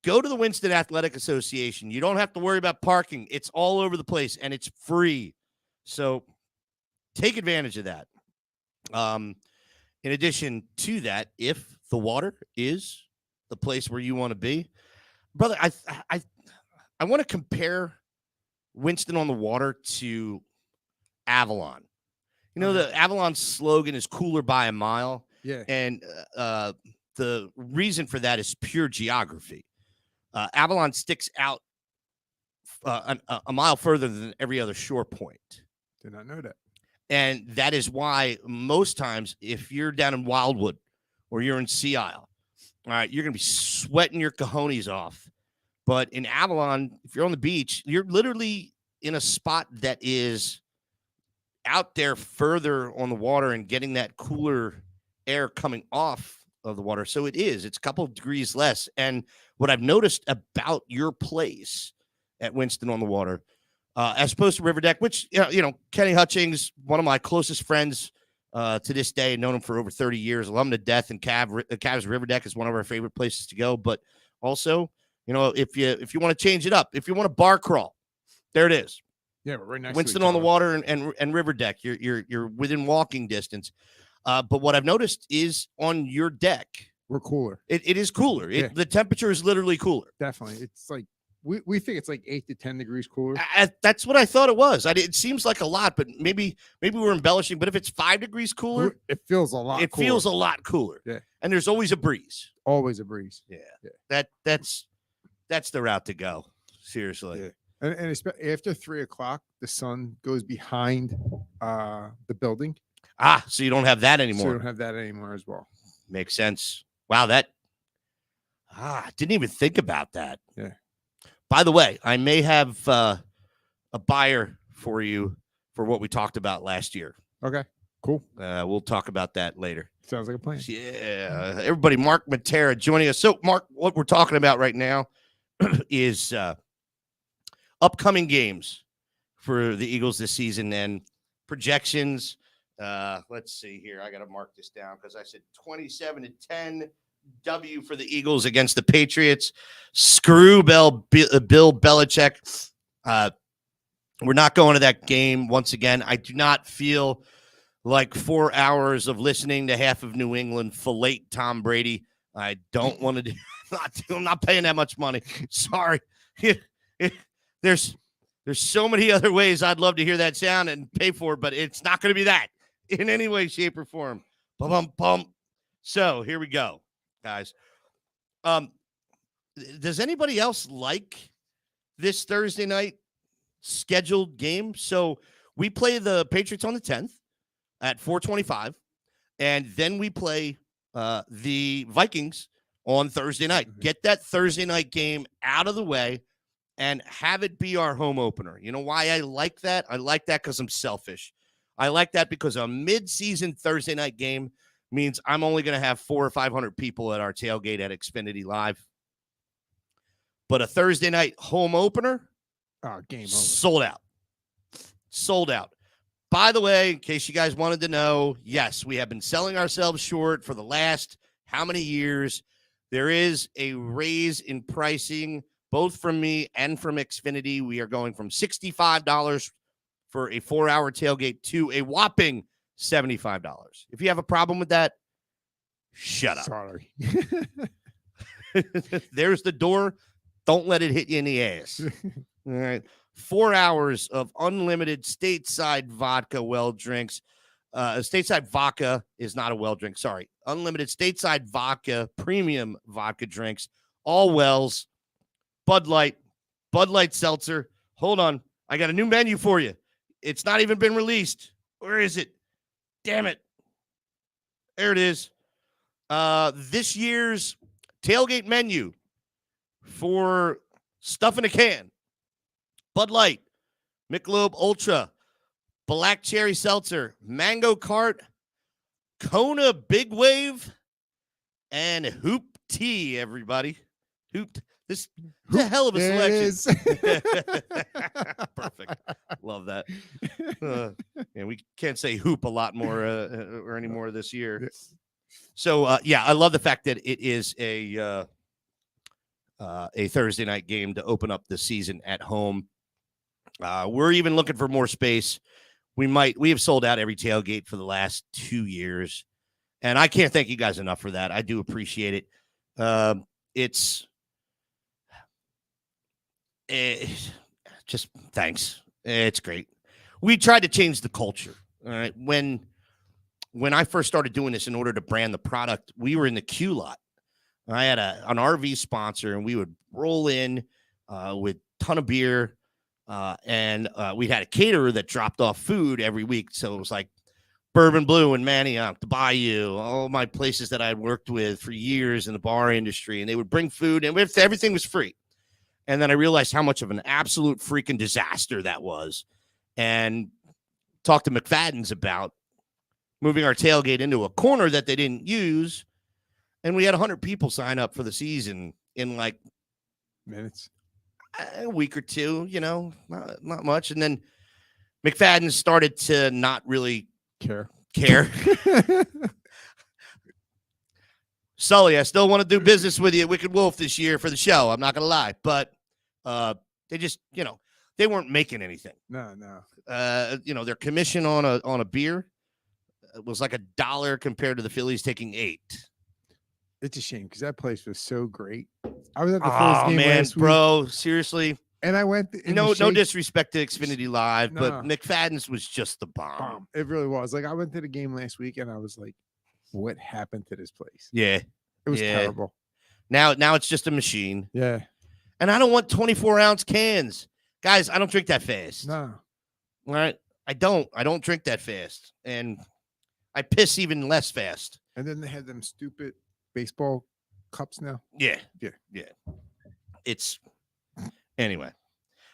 A: Go to the Winston Athletic Association. You don't have to worry about parking. It's all over the place, and it's free. So take advantage of that. In addition to that, if the water is the place where you want to be, brother, I want to compare Winston on the Water to Avalon. You know, the Avalon slogan is cooler by a mile.
B: Yeah.
A: And the reason for that is pure geography. Avalon sticks out a mile further than every other shore point.
B: Did not know that.
A: And that is why most times if you're down in Wildwood or you're in Sea Isle, all right, you're going to be sweating your cojones off. But in Avalon, if you're on the beach, you're literally in a spot that is out there further on the water and getting that cooler air coming off of the water. So it's a couple of degrees less. And what I've noticed about your place at Winston on the Water, as opposed to River Deck, which, Kenny Hutchings, one of my closest friends to this day, known him for over 30 years, love him to death, and Cavs River Deck is one of our favorite places to go. But also, if you want to change it up, if you want to bar crawl, there it is.
B: Yeah, we're right next
A: Winston
B: to each
A: on the
B: other.
A: Water and River Deck. You're within walking distance. But what I've noticed is on your deck,
B: We're cooler.
A: it is cooler. The temperature is literally cooler.
B: Definitely. It's like we think it's like 8 to 10 degrees cooler.
A: That's what I thought it was. It seems like a lot, but maybe we're embellishing. But if it's 5 degrees cooler,
B: It feels a lot
A: it
B: cooler.
A: feels a lot cooler.
B: Yeah.
A: And there's always a breeze.
B: Always a breeze.
A: Yeah. That's the route to go. Seriously.
B: Yeah. And after 3 o'clock, the sun goes behind the building.
A: So you don't have that
B: So
A: anymore.
B: you don't have that anymore as well.
A: Makes sense. Wow, I didn't even think about that.
B: Yeah.
A: By the way, I may have a buyer for you for what we talked about last year.
B: Okay, cool.
A: We'll talk about that later.
B: Sounds like a plan.
A: Yeah. Everybody, Mark Matera joining us. So, Mark, what we're talking about right now is upcoming games for the Eagles this season and projections. Let's see here. I got to mark this down because I said 27-10 W for the Eagles against the Patriots. Screw Bill Belichick. We're not going to that game once again. I do not feel like 4 hours of listening to half of New England fillet Tom Brady. I don't want to do. I'm not paying that much money. Sorry. There's so many other ways I'd love to hear that sound and pay for it, but it's not going to be that in any way, shape, or form. Bum. So here we go, guys. Does anybody else like this Thursday night scheduled game? So we play the Patriots on the 10th at 4:25, and then we play the Vikings on Thursday night. Get that Thursday night game out of the way and have it be our home opener. You know why I like that? I like that because I'm selfish. I like that because a mid-season Thursday night game means I'm only going to have 400 or 500 people at our tailgate at Xfinity Live. But a Thursday night home opener,
B: Game over.
A: sold out. Sold out. By the way, in case you guys wanted to know, yes, we have been selling ourselves short for the last how many years? There is a raise in pricing, both from me and from Xfinity. We are going from $65 for a 4-hour tailgate to a whopping $75. If you have a problem with that, shut up.
B: Sorry.
A: There's the door. Don't let it hit you in the ass. All right. 4 hours of unlimited stateside vodka well drinks. Stateside vodka is not a well drink. Sorry. Unlimited stateside vodka, premium vodka drinks, all wells, Bud Light Seltzer. Hold on. I got a new menu for you. It's not even been released. Where is it? Damn it. There it is. This year's tailgate menu for stuff in a can. Bud Light, Michelob Ultra, Black Cherry Seltzer, Mango Cart, Kona Big Wave, and Hoop Tea, everybody. Hoop. This is a hell of a
B: There it
A: selection.
B: is.
A: Perfect. Love that. And we can't say hoop a lot more or any more this year. So, yeah, I love the fact that it is a Thursday night game to open up the season at home. We're even looking for more space. We have sold out every tailgate for the last 2 years, and I can't thank you guys enough for that. I do appreciate it. It's just thanks. It's great. We tried to change the culture. All right. When I first started doing this in order to brand the product, we were in the queue lot. I had an RV sponsor, and we would roll in with a ton of beer. And we had a caterer that dropped off food every week. So it was like Bourbon Blue and Manioc, the Bayou, all my places that I had worked with for years in the bar industry. And they would bring food, and everything was free. And then I realized how much of an absolute freaking disaster that was. And talked to McFadden's about moving our tailgate into a corner that they didn't use. And we had 100 people sign up for the season in like
B: minutes.
A: A week or two, not much. And then McFadden started to not really
B: care.
A: Sully, I still want to do business with you at Wicked Wolf this year for the show. I'm not going to lie. But they just, they weren't making anything.
B: No.
A: Their commission on a beer was like $1 compared to the Phillies taking $8.
B: It's a shame because that place was so great. I was at the Phillies game last week,
A: bro. Seriously.
B: And I went.
A: No disrespect to Xfinity Live,
B: No.
A: but McFadden's was just the bomb.
B: It really was. Like I went to the game last week, and I was like, "What happened to this place?"
A: Yeah,
B: it was terrible.
A: Now it's just a machine.
B: Yeah,
A: and I don't want 24-ounce cans, guys. I don't drink that fast.
B: No,
A: all right. I don't drink that fast, and I piss even less fast.
B: And then they had them stupid baseball cups now.
A: Yeah. It's anyway.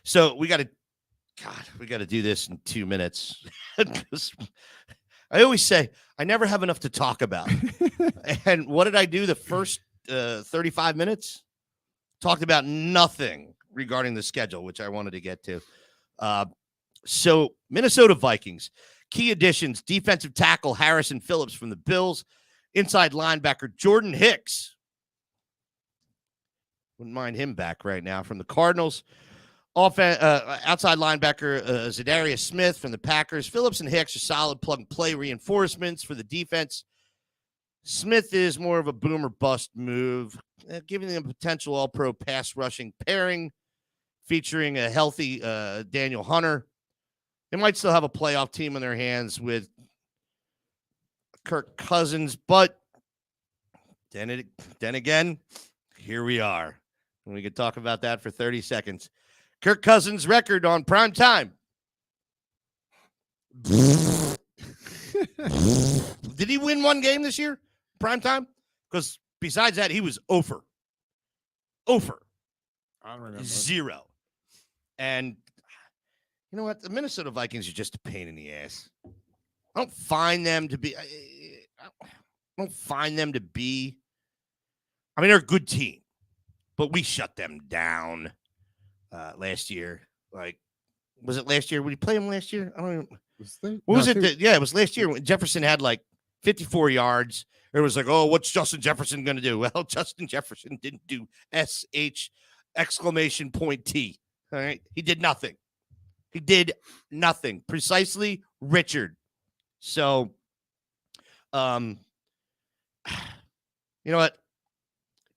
A: So we got to do this in 2 minutes. I always say I never have enough to talk about. And what did I do the first 35 minutes? Talked about nothing regarding the schedule, which I wanted to get to. So Minnesota Vikings, key additions, defensive tackle Harrison Phillips from the Bills, inside linebacker Jordan Hicks. Wouldn't mind him back right now from the Cardinals. Outside linebacker Zadarius Smith from the Packers. Phillips and Hicks are solid plug-and-play reinforcements for the defense. Smith is more of a boom or bust move, giving them a potential all-pro pass rushing pairing featuring a healthy Daniel Hunter. They might still have a playoff team in their hands with Kirk Cousins, but then again, here we are. And we could talk about that for 30 seconds. Kirk Cousins' record on prime time. Did he win one game this year? Prime time? Because besides that, he was over.
B: I don't remember.
A: 0. And you know what? The Minnesota Vikings are just a pain in the ass. I don't find them to be. I mean, they're a good team, but we shut them down last year. Like, was it last year? Would you play them last year? I don't even. It was last year when Jefferson had like 54 yards. It was like, oh, what's Justin Jefferson going to do? Well, Justin Jefferson didn't do SH exclamation point T. All right. He did nothing. Precisely Richard. So, you know what?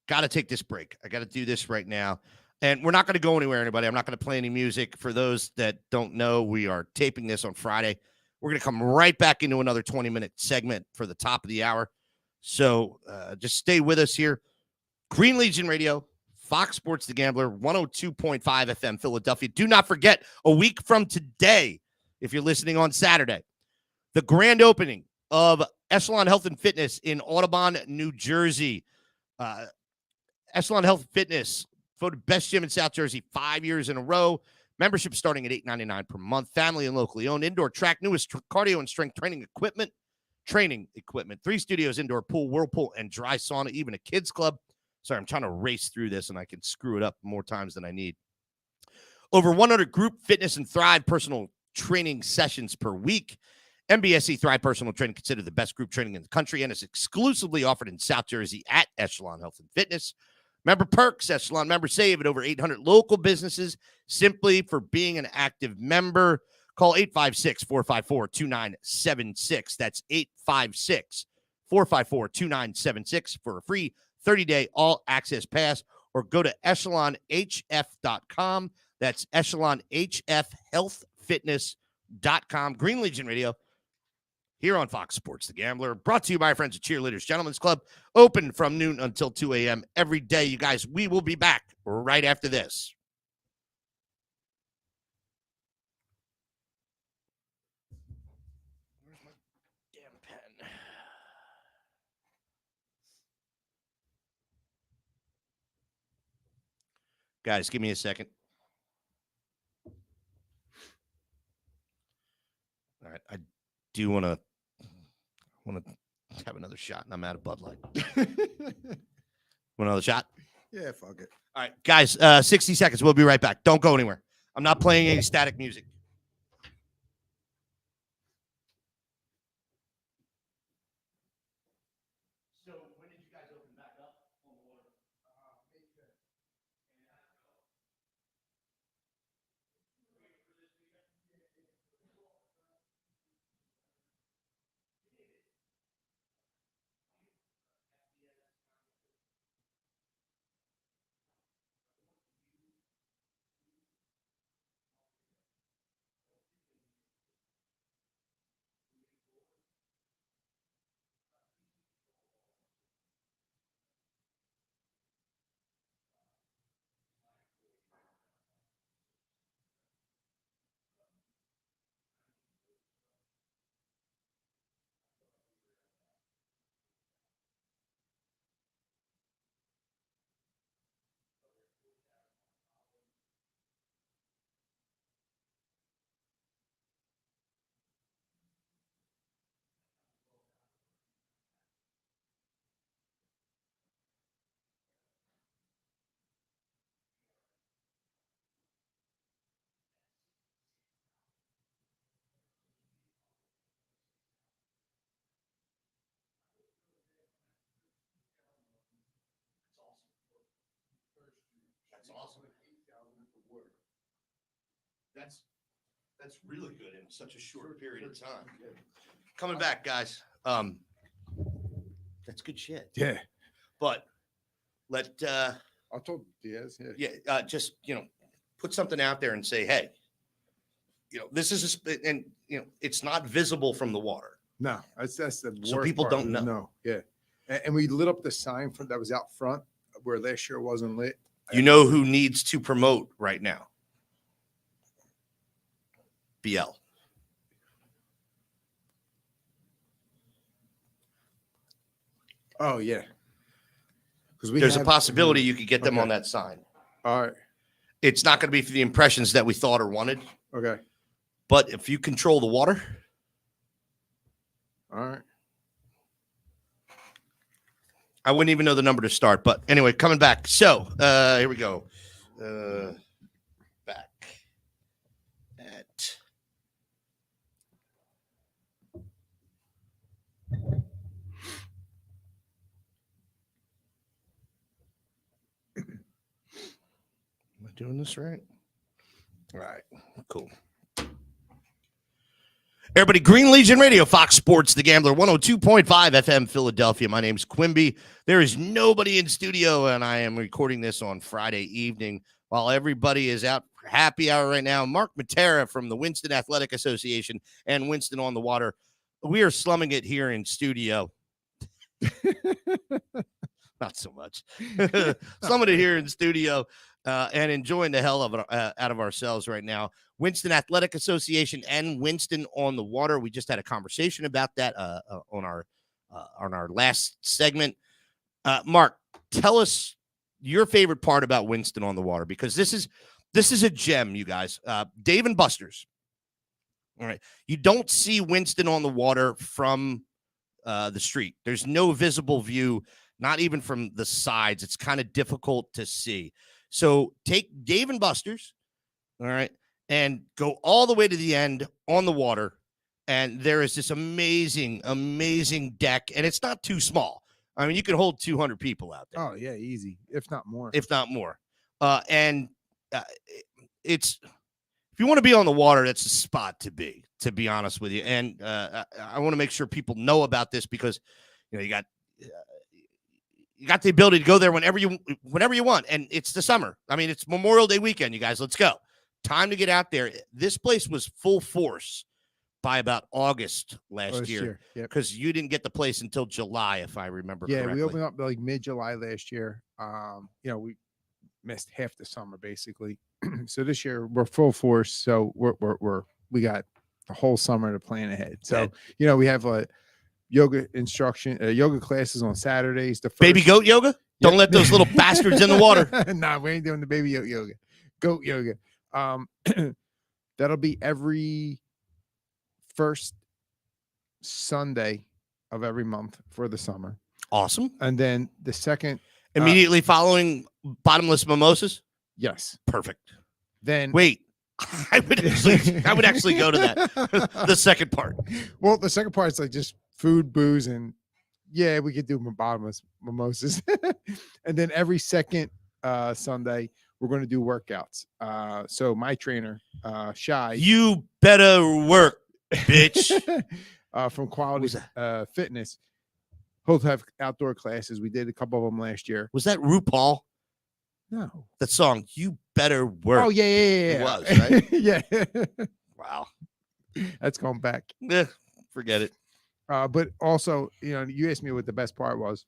A: Got to take this break. I got to do this right now. And we're not going to go anywhere, anybody. I'm not going to play any music. For those that don't know, we are taping this on Friday. We're going to come right back into another 20-minute segment for the top of the hour. So just stay with us here. Green Legion Radio, Fox Sports The Gambler, 102.5 FM, Philadelphia. Do not forget, a week from today, if you're listening on Saturday, the grand opening of Echelon Health and Fitness in Audubon, New Jersey. Echelon Health and Fitness voted best gym in South Jersey 5 years in a row. Membership starting at $8.99 per month. Family and locally owned. Indoor track, newest cardio and strength training equipment. 3 studios, indoor pool, whirlpool, and dry sauna, even a kids club. Sorry, I'm trying to race through this, and I can screw it up more times than I need. Over 100 group fitness and Thrive personal training sessions per week. MBSE Thrive Personal Training, considered the best group training in the country, and is exclusively offered in South Jersey at Echelon Health and Fitness. Member perks, Echelon member save at over 800 local businesses simply for being an active member. Call 856-454-2976. That's 856-454-2976 for a free 30-day all-access pass, or go to echelonhf.com. That's echelonhfhealthfitness.com. Green Legion Radio here on Fox Sports The Gambler, brought to you by our friends at Cheerleaders Gentlemen's Club, open from noon until 2 a.m. every day. You guys, we will be back right after this. Where's my damn pen? Guys, give me a second. All right, I do want to have another shot, and I'm out of Bud Light. Want another shot?
B: Yeah, fuck it.
A: All right, guys, 60 seconds. We'll be right back. Don't go anywhere. I'm not playing any static music. So when did you guys open back up on the water? That's awesome. That's really good in such a short period of time. Coming back, guys. That's good shit.
B: Yeah.
A: But I
B: told Diaz. Yeah.
A: just put something out there and say, hey, this is and it's not visible from the water.
B: No, that's the worst
A: So people
B: part.
A: don't know.
B: No, yeah. And we lit up the sign that was out front where last year wasn't lit.
A: You know who needs to promote right now? BL.
B: Oh yeah. Because
A: There's a possibility you could get them on that sign.
B: All right.
A: It's not going to be for the impressions that we thought or wanted,
B: Okay.
A: but if you control the water,
B: All right.
A: I wouldn't even know the number to start. But anyway, coming back. So here we go. Back at Am I doing this right? All right, cool. Everybody, Green Legion Radio, Fox Sports The Gambler, 102.5 FM, Philadelphia. My name's Quimby. There is nobody in studio, and I am recording this on Friday evening while everybody is out for happy hour right now. Mark Matera from the Winston Athletic Association and Winston on the Water. We are slumming it here in studio. Not so much. Slumming it here in studio and enjoying the hell of it, out of ourselves right now. Winston Athletic Association and Winston on the Water. We just had a conversation about that on our last segment. Mark, tell us your favorite part about Winston on the Water, because this is This is a gem, you guys. Dave and Buster's. All right. You don't see Winston on the water from the street. There's no visible view, not even from the sides. It's kind of difficult to see. So take Dave and Buster's, all right, and go all the way to the end on the water. And there is this amazing, amazing deck. And it's not too small. I mean, you can hold 200 people out there.
B: Oh, yeah, easy, if not more.
A: If not more. It's, if you want to be on the water, that's the spot to be honest with you. And I want to make sure people know about this because, you know, you got the ability to go there whenever you want. And it's the summer. I mean, it's Memorial Day weekend, you guys. Let's go. Time to get out there. This place was full force by about August last year because you didn't get the place until July, if I remember correctly.
B: Yeah, we opened up like mid-July last year. You know, we missed half the summer basically. So this year we're full force. So we got the whole summer to plan ahead. So, you know, we have yoga instruction, yoga classes on Saturdays. The
A: baby goat yoga? Don't let those little bastards in the water.
B: Nah, we ain't doing the baby goat yoga. That'll be every first Sunday of every month for the summer.
A: Awesome.
B: And then the second
A: immediately following bottomless mimosas.
B: Yes.
A: Perfect.
B: Then
A: wait, I would actually go to that. The second part.
B: Well, the second part is like just food, booze, and yeah, we could do bottomless mimosas. And then every second Sunday, we're going to do workouts. So my trainer, Shy.
A: You better work, bitch.
B: From Quality Fitness. He'll have outdoor classes. We did a couple of them last year.
A: Was that RuPaul?
B: No.
A: That song, You Better Work.
B: Oh, yeah.
A: It was, right?
B: Yeah.
A: Wow.
B: That's going back.
A: Yeah, forget it.
B: But also, you know, you asked me what the best part was.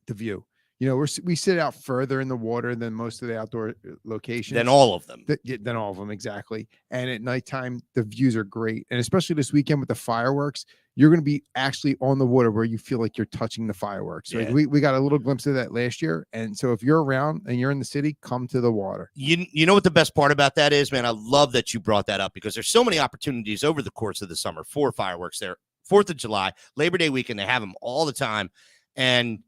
B: The view. You know, we sit out further in the water than most of the outdoor locations.
A: Than all of them.
B: Than all of them, exactly. And at nighttime, the views are great. And especially this weekend with the fireworks, you're going to be actually on the water where you feel like you're touching the fireworks. Yeah. Like we got a little glimpse of that last year. And so if you're around and you're in the city, come to the water.
A: You know what the best part about that is, man? I love that you brought that up because there's so many opportunities over the course of the summer for fireworks there. 4th of July, Labor Day weekend, they have them all the time. And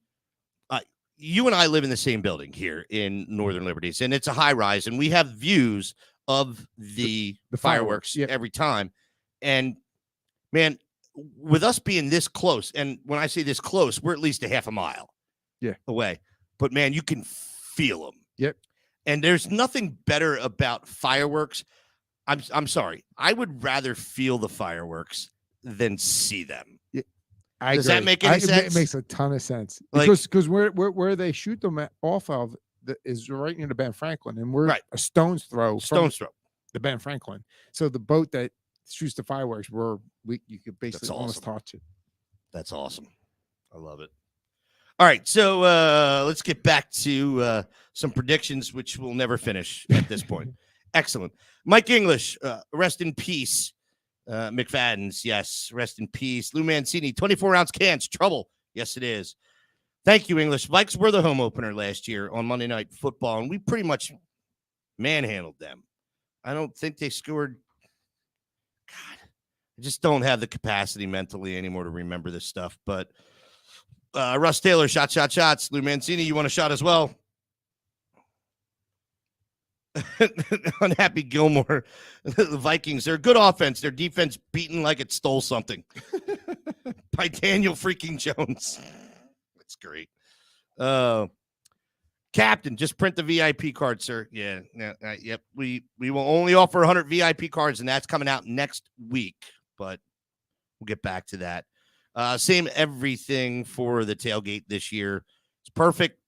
A: you and I live in the same building here in Northern Liberties, and it's a high rise, and we have views of the fireworks every time. And man, with us being this close, and when I say this close, we're at least a half a mile away. But man, you can feel them.
B: Yep.
A: And there's nothing better about fireworks. I'm sorry. I would rather feel the fireworks than see them. Does that make any sense?
B: It makes a ton of sense because where they shoot them off of is right near the Ben Franklin, and we're a stone's throw from the Ben Franklin. So the boat that shoots the fireworks, you could basically almost touch it.
A: That's awesome. I love it. All right, so let's get back to some predictions, which we'll never finish at this point. Excellent. Mike English, rest in peace. McFadden's, yes, rest in peace. Lou Mancini, 24-ounce cans, trouble. Yes, it is. Thank you, English. Vikes were the home opener last year on Monday Night Football, and we pretty much manhandled them. I don't think they scored. God, I just don't have the capacity mentally anymore to remember this stuff. But Russ Taylor, shots. Lou Mancini, you want a shot as well? Unhappy Gilmore. The Vikings, they're a good offense. Their defense beaten like it stole something. By Daniel freaking Jones. That's great. Captain, just print the VIP card, sir. Yeah. Yep. We will only offer 100 VIP cards, and that's coming out next week. But we'll get back to that. Same everything for the tailgate this year. It's perfect.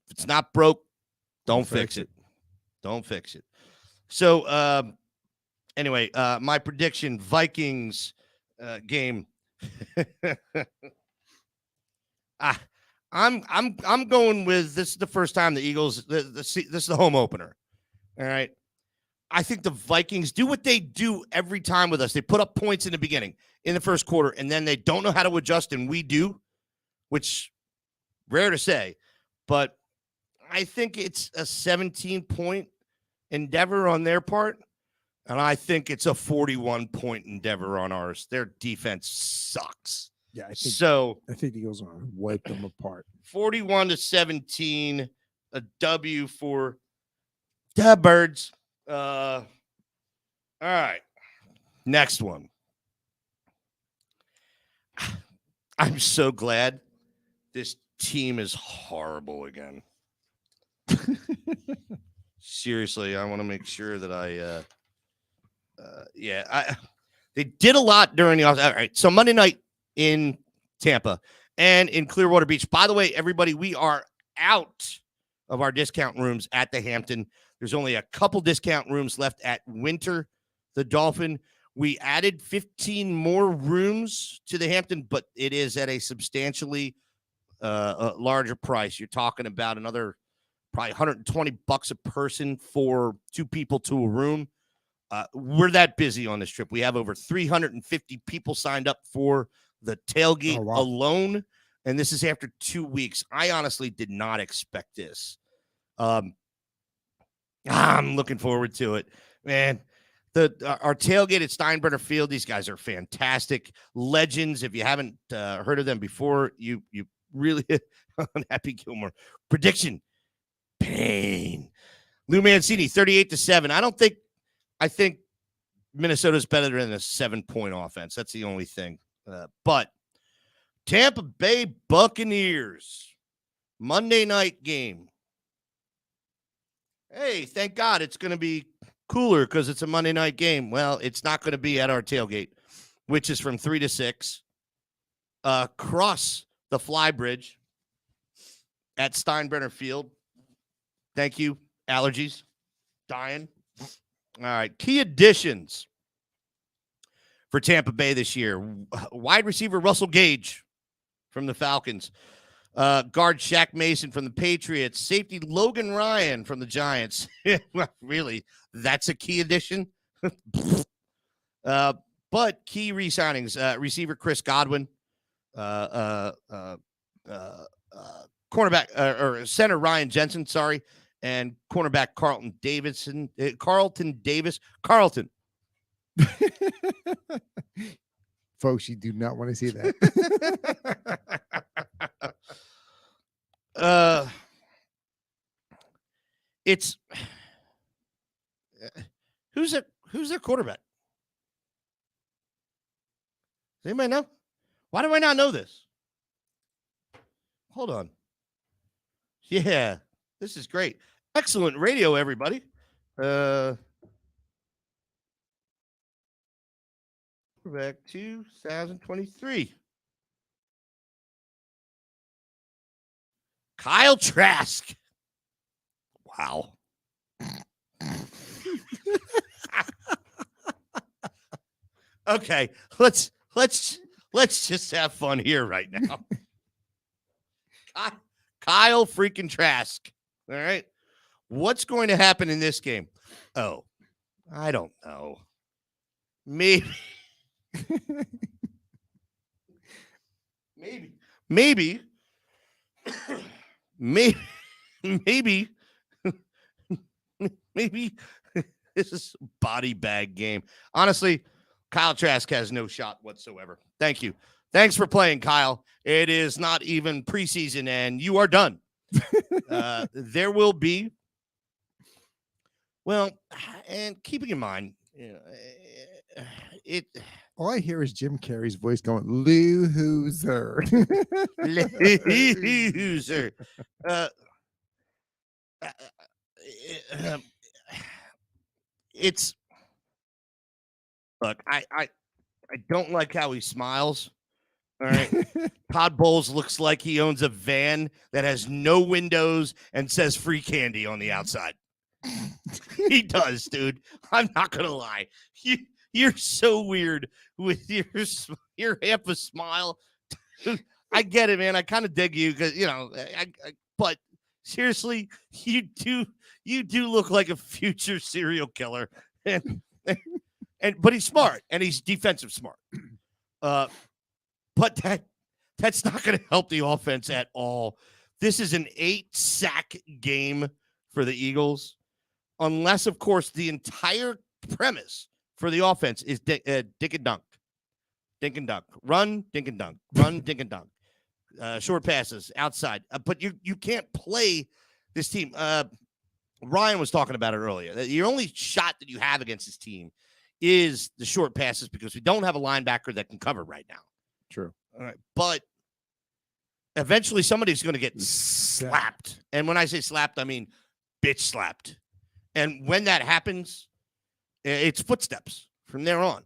A: If it's not broke, don't fix it. Don't fix it. So, anyway, my prediction: Vikings game. I'm going with this. Is the first time the Eagles. This is the home opener. All right. I think the Vikings do what they do every time with us. They put up points in the beginning, in the first quarter, and then they don't know how to adjust, and we do, which rare to say, but I think it's a 17-point endeavor on their part, and I think it's a 41-point endeavor on ours. Their defense sucks.
B: Yeah, I think the Eagles are going to wipe them apart.
A: 41-17, a W for the Birds. All right, next one. I'm so glad this team is horrible again. Seriously, I want to make sure that they did a lot during the off. All right, so Monday night in Tampa and in Clearwater Beach. By the way, everybody, we are out of our discount rooms at the Hampton. There's only a couple discount rooms left at Winter, the Dolphin. We added 15 more rooms to the Hampton, but it is at a substantially a larger price. You're talking about another probably $120 a person for 2 people to a room. We're that busy on this trip. We have over 350 people signed up for the tailgate alone, and this is after 2 weeks. I honestly did not expect this. I'm looking forward to it, man. Our tailgate at Steinbrenner Field, these guys are fantastic legends. If you haven't heard of them before, you really Happy Gilmore prediction pain. Lou Mancini 38-7. I think Minnesota's better than a 7-point offense. That's the only thing. But Tampa Bay Buccaneers Monday night game. Hey, thank God it's going to be cooler because it's a Monday night game. Well, it's not going to be at our tailgate, which is from 3 to 6. Cross the Flybridge at Steinbrenner Field. Thank you. Allergies. Dying. All right. Key additions for Tampa Bay this year. Wide receiver Russell Gage from the Falcons. Guard Shaq Mason from the Patriots. Safety Logan Ryan from the Giants. Really, that's a key addition. But key re-signings. Receiver Chris Godwin. Cornerback or center Ryan Jensen, sorry. And cornerback Carlton Davis.
B: Folks, you do not want to see that.
A: It's who's their quarterback? Does anybody know? Why do I not know this? Hold on. Yeah, this is great. Excellent radio, everybody. Back 2023. Kyle Trask. Wow. Okay, let's just have fun here right now. Kyle freaking Trask. All right. What's going to happen in this game? Oh, I don't know. Maybe this is a body bag game. Honestly, Kyle Trask has no shot whatsoever. Thank you. Thanks for playing, Kyle. It is not even preseason, and you are done. There will be. Well, and keeping in mind,
B: all I hear is Jim Carrey's voice going, loser.
A: Loser. It's look, I don't like how he smiles. All right. Todd Bowles looks like he owns a van that has no windows and says free candy on the outside. He does, dude. I'm not gonna lie. You're so weird with your half a smile. I get it, man. I kind of dig you because but seriously, you do look like a future serial killer, but he's smart and he's defensive smart. But that's not going to help the offense at all. This is an 8-sack game for the Eagles. unless, of course, the entire premise for the offense is dink and dunk. Dink and dunk. Run, dink and dunk. Run, dink and dunk. Short passes, outside. But you can't play this team. Ryan was talking about it earlier. Your only shot that you have against this team is the short passes because we don't have a linebacker that can cover right now.
B: True.
A: All right. But eventually somebody's going to get slapped. And when I say slapped, I mean bitch slapped. And when that happens, it's footsteps from there on.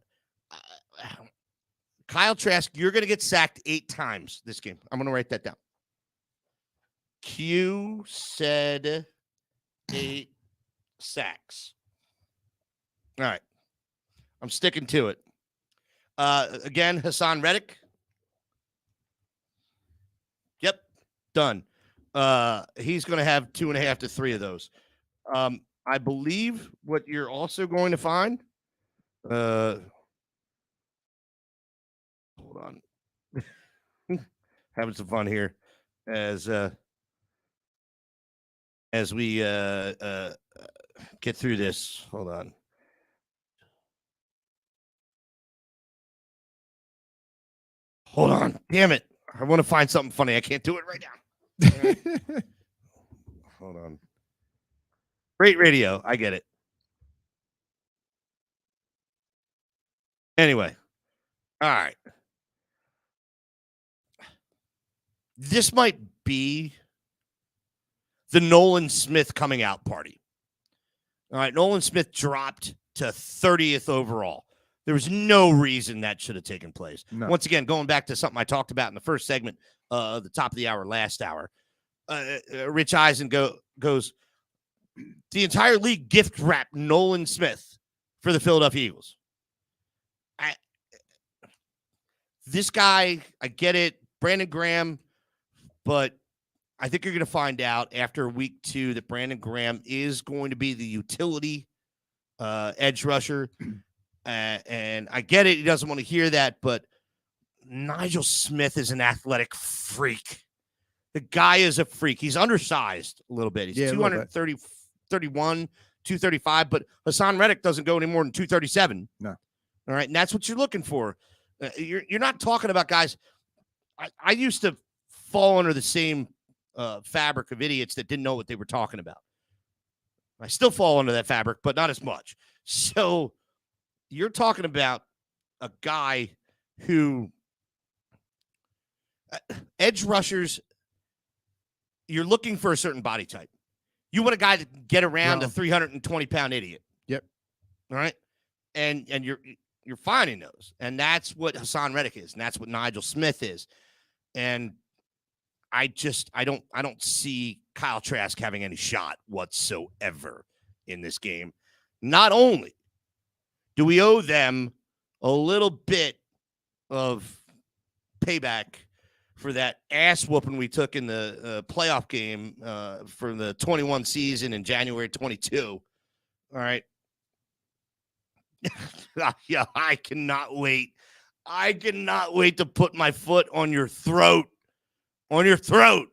A: Kyle Trask, you're going to get sacked 8 times this game. I'm going to write that down. Q said 8 sacks. All right. I'm sticking to it. Again, Hassan Reddick. Yep. Done. He's going to have 2.5 to 3 of those. I believe what you're also going to find. Hold on. Having some fun here as we get through this. Hold on. Hold on. Damn it. I want to find something funny. I can't do it right now. Hold on. Great radio. I get it. Anyway. All right. This might be the Nolan Smith coming out party. All right. Nolan Smith dropped to 30th overall. There was no reason that should have taken place. No. Once again, going back to something I talked about in the first segment, the top of the hour, last hour, Rich Eisen goes, the entire league gift wrapped Nolan Smith for the Philadelphia Eagles. This guy, I get it, Brandon Graham, but I think you're going to find out after week 2 that Brandon Graham is going to be the utility edge rusher. And I get it. He doesn't want to hear that, but Nigel Smith is an athletic freak. The guy is a freak. He's undersized a little bit. He's 230, 31, 235, but Hassan Reddick doesn't go any more than 237.
B: No.
A: All right. And that's what you're looking for. You're not talking about guys. I used to fall under the same fabric of idiots that didn't know what they were talking about. I still fall under that fabric, but not as much. So you're talking about a guy who edge rushers, you're looking for a certain body type. You want a guy that can get around a 320-pound idiot.
B: Yep.
A: All right. And you're finding those. And that's what Hassan Reddick is. And that's what Nigel Smith is. And I don't see Kyle Trask having any shot whatsoever in this game. Not only do we owe them a little bit of payback for that ass whooping we took in the playoff game for the 21 season in January 22. All right. Yeah, I cannot wait. I cannot wait to put my foot on your throat. On your throat.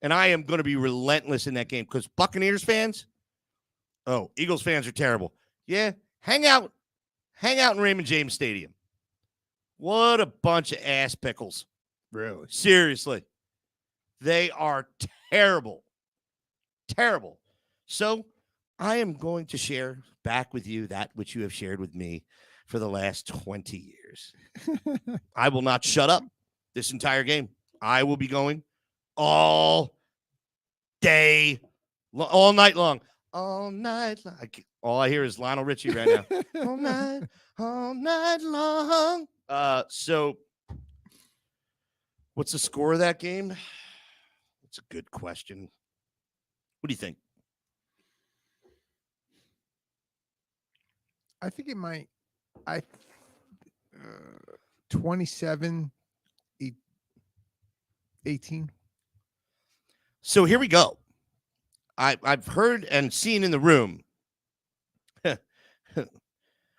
A: And I am going to be relentless in that game because Buccaneers fans, Eagles fans are terrible. Yeah, hang out in Raymond James Stadium. What a bunch of ass pickles.
B: Really?
A: Seriously. They are terrible. Terrible. So I am going to share back with you that which you have shared with me for the last 20 years. I will not shut up this entire game. I will be going all day, all night long. All night long. All I hear is Lionel Richie right now. all night long. So what's the score of that game? That's a good question. What do you think?
B: I think it might. 27, 18.
A: So here we go. I've heard and seen in the room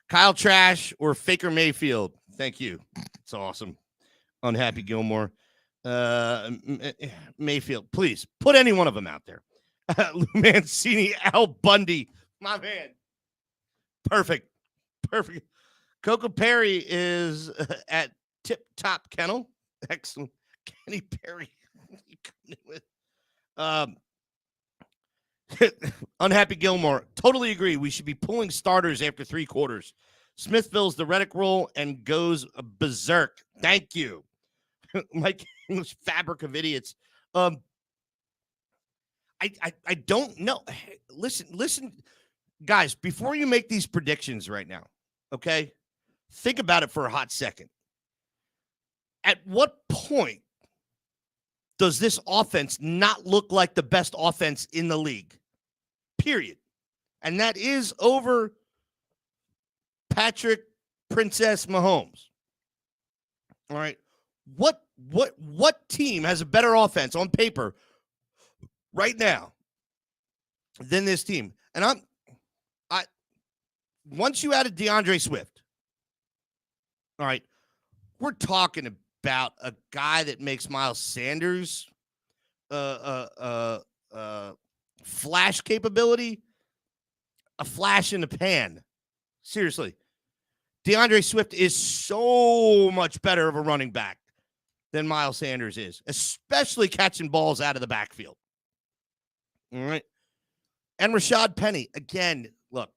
A: Kyle Trash or Faker Mayfield. Thank you. It's awesome. Unhappy Gilmore. Mayfield, please put any one of them out there. Lou Mancini, Al Bundy, My man. Perfect. Perfect. Coco Perry is at Tip Top Kennel. Excellent. Kenny Perry. What are you coming in with? Unhappy Gilmore. Totally agree. We should be pulling starters after 3 quarters. Smith fills the Reddick role and goes berserk. Thank you. Mike English, fabric of idiots. I don't know. Hey, listen, guys, before you make these predictions right now, okay? Think about it for a hot second. At what point does this offense not look like the best offense in the league? Period. And that is over Patrick Princess Mahomes. All right. What team has a better offense on paper right now than this team? And once you added DeAndre Swift, all right, we're talking about a guy that makes Miles Sanders flash capability a flash in the pan. Seriously. DeAndre Swift is so much better of a running back than Miles Sanders is, especially catching balls out of the backfield. All right. And Rashad Penny, again, look,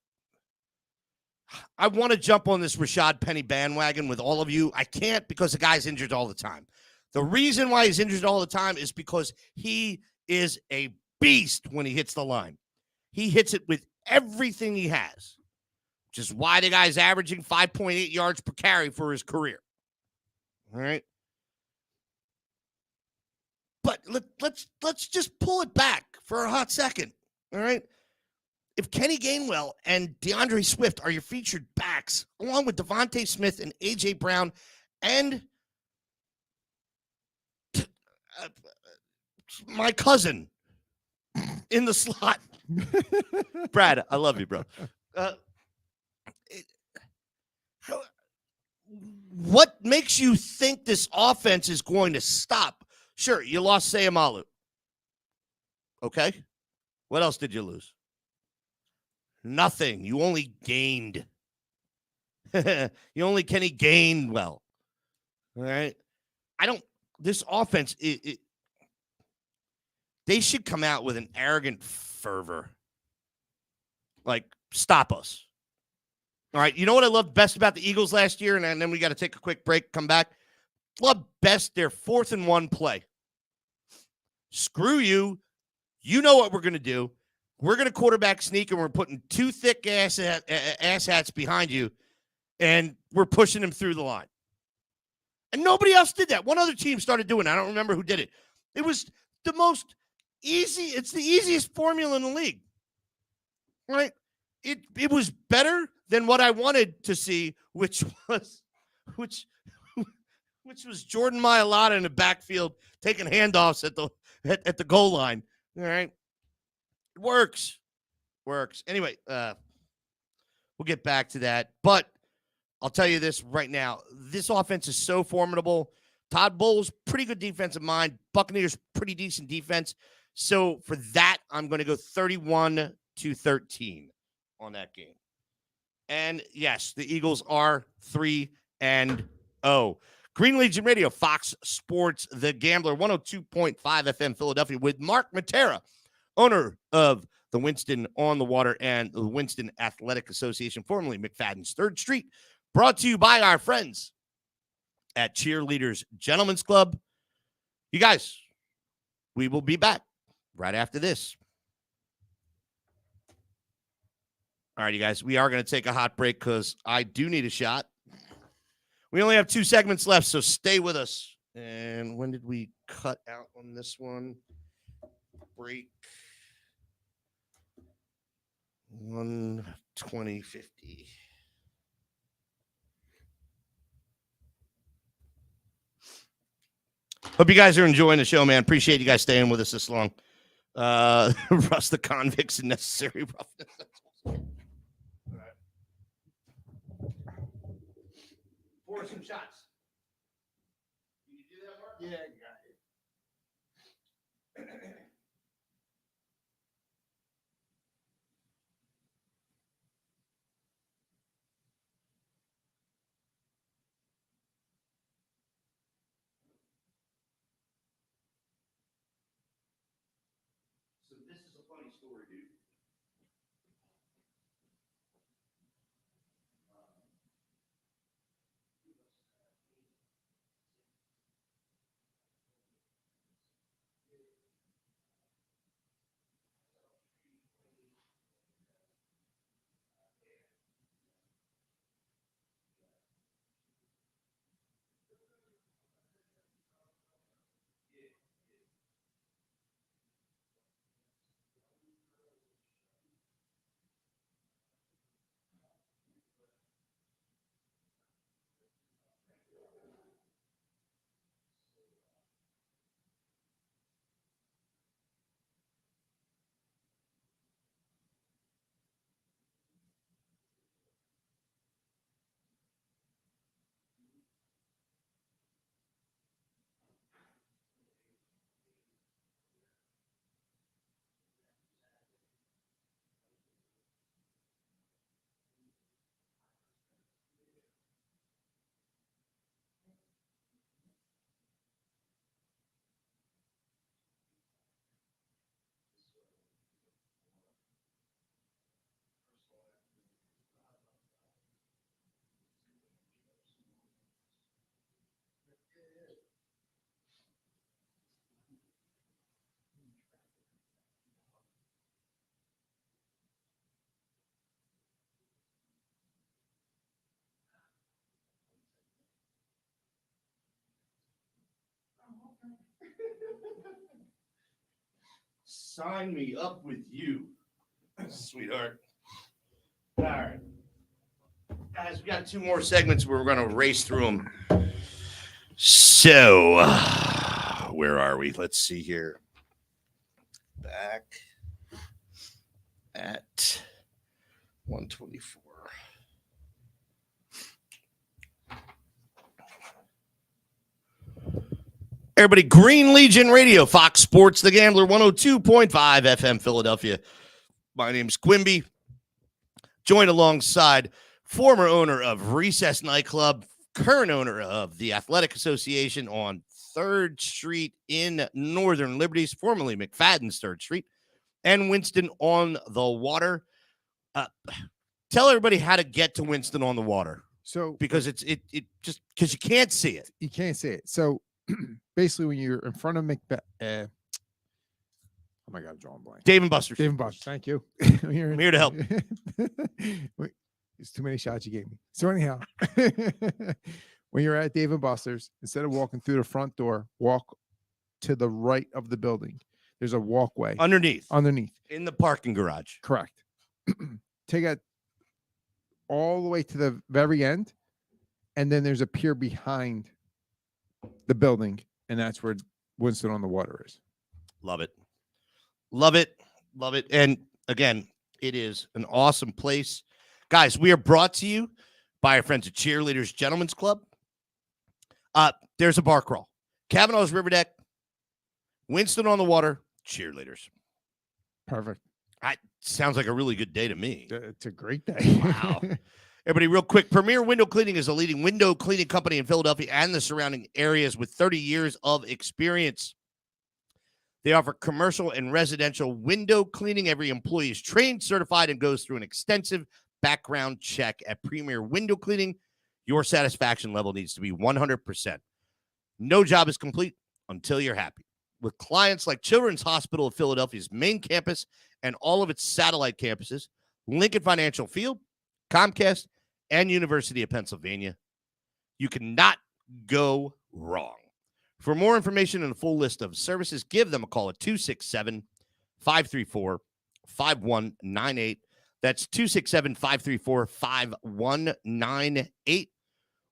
A: I want to jump on this Rashad Penny bandwagon with all of you. I can't because the guy's injured all the time. The reason why he's injured all the time is because he is a beast when he hits the line. He hits it with everything he has, which is why the guy's averaging 5.8 yards per carry for his career. All right. But let's just pull it back for a hot second. All right. If Kenny Gainwell and DeAndre Swift are your featured backs, along with Devontae Smith and A.J. Brown and my cousin in the slot, Brad, I love you, bro. What makes you think this offense is going to stop? Sure, you lost Sayamalu. Okay. What else did you lose? Nothing. You only gained. You only Kenny Gainwell. All right. This offense, they should come out with an arrogant fervor. Like, stop us. All right. You know what I loved best about the Eagles last year? And then we got to take a quick break, come back. Love best their 4th and 1 play. Screw you. You know what we're going to do. We're going to quarterback sneak, and we're putting 2 thick ass hats behind you, and we're pushing them through the line. And nobody else did that. One other team started doing it. I don't remember who did it. It was the most easy. It's the easiest formula in the league. Right? It was better than what I wanted to see, which was Jordan Mailata in the backfield taking handoffs at the goal line. All right. It works. Anyway, we'll get back to that. But I'll tell you this right now. This offense is so formidable. Todd Bowles, pretty good defensive mind. Buccaneers, pretty decent defense. So for that, I'm going to go 31-13 on that game. And yes, the Eagles are 3-0. Green Legion Radio, Fox Sports, The Gambler, 102.5 FM Philadelphia with Mark Matera, owner of the Winston on the Water and the Winston Athletic Association, formerly McFadden's 3rd Street, brought to you by our friends at Cheerleaders Gentlemen's Club. You guys, we will be back right after this. All right, you guys, we are going to take a hot break because I do need a shot. We only have 2 segments left, so stay with us. And when did we cut out on this one? Break 1:20:50. Hope you guys are enjoying the show, man. Appreciate you guys staying with us this long. Russ the Convicts and Necessary Roughness. Pour some shots. Can you do that, Mark?
B: Yeah, I got it.
A: funny story, dude. Sign me up with you, sweetheart. All right. Guys, we got 2 more segments where we're going to race through them. So, where are we? Let's see here. Back at 124. Everybody, Green Legion Radio, Fox Sports, The Gambler, 102.5 FM, Philadelphia. My name's Quimby. Joined alongside former owner of Recess Nightclub, current owner of the Athletic Association on 3rd Street in Northern Liberties, formerly McFadden's 3rd Street, and Winston on the Water. Tell everybody how to get to Winston on the Water,
B: So
A: because it just because you can't see it.
B: you can't say it. So basically, when you're in front of oh my God, I'm drawing blank.
A: Dave and Buster's.
B: Dave and Buster's, thank you.
A: I'm here to help.
B: It's too many shots you gave me. So anyhow, when you're at Dave and Buster's, instead of walking through the front door, walk to the right of the building. There's a walkway
A: Underneath
B: in
A: the parking garage.
B: Correct. Take it all the way to the very end, and then there's a pier behind the building, and that's where Winston on the Water is.
A: Love it. Love it. Love it. And again, it is an awesome place. Guys, we are brought to you by our friends at Cheerleaders Gentlemen's Club. There's a bar crawl. Kavanaugh's River Deck, Winston on the Water, Cheerleaders.
B: Perfect.
A: Sounds like a really good day to me.
B: It's a great day.
A: Wow. Everybody, real quick. Premier Window Cleaning is a leading window cleaning company in Philadelphia and the surrounding areas with 30 years of experience. They offer commercial and residential window cleaning. Every employee is trained, certified, and goes through an extensive background check at Premier Window Cleaning. Your satisfaction level needs to be 100%. No job is complete until you're happy. With clients like Children's Hospital of Philadelphia's main campus and all of its satellite campuses, Lincoln Financial Field, Comcast, and University of Pennsylvania, you cannot go wrong. For more information and a full list of services, give them a call at 267-534-5198. That's 267-534-5198.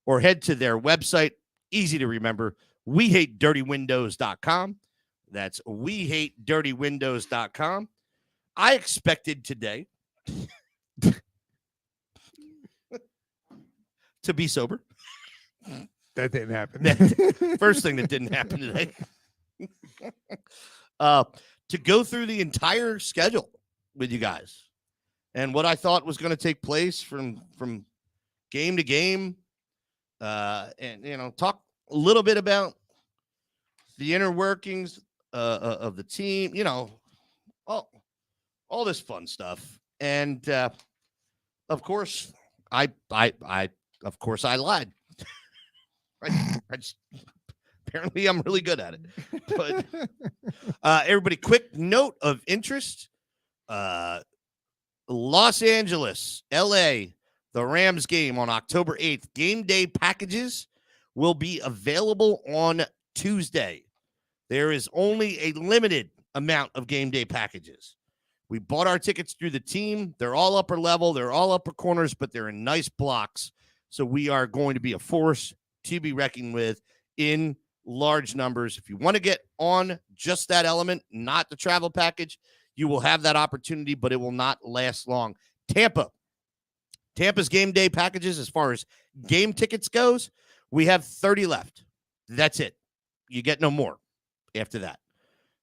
A: Or head to their website, easy to remember, wehatedirtywindows.com. That's wehatedirtywindows.com. I expected today to be sober.
B: That didn't happen.
A: First thing that didn't happen today. To go through the entire schedule with you guys and what I thought was going to take place from game to game, and talk a little bit about the inner workings of the team. all this fun stuff. And of course, I of course I lied. I just, apparently I'm really good at it. But everybody, quick note of interest. Los Angeles, LA, the Rams game on October 8th. Game day packages will be available on Tuesday. There is only a limited amount of game day packages. We bought our tickets through the team. They're all upper level. They're all upper corners, but they're in nice blocks. So we are going to be a force to be reckoned with in large numbers. If you want to get on just that element, not the travel package, you will have that opportunity, but it will not last long. Tampa's game day packages, as far as game tickets goes, we have 30 left. That's it. You get no more after that.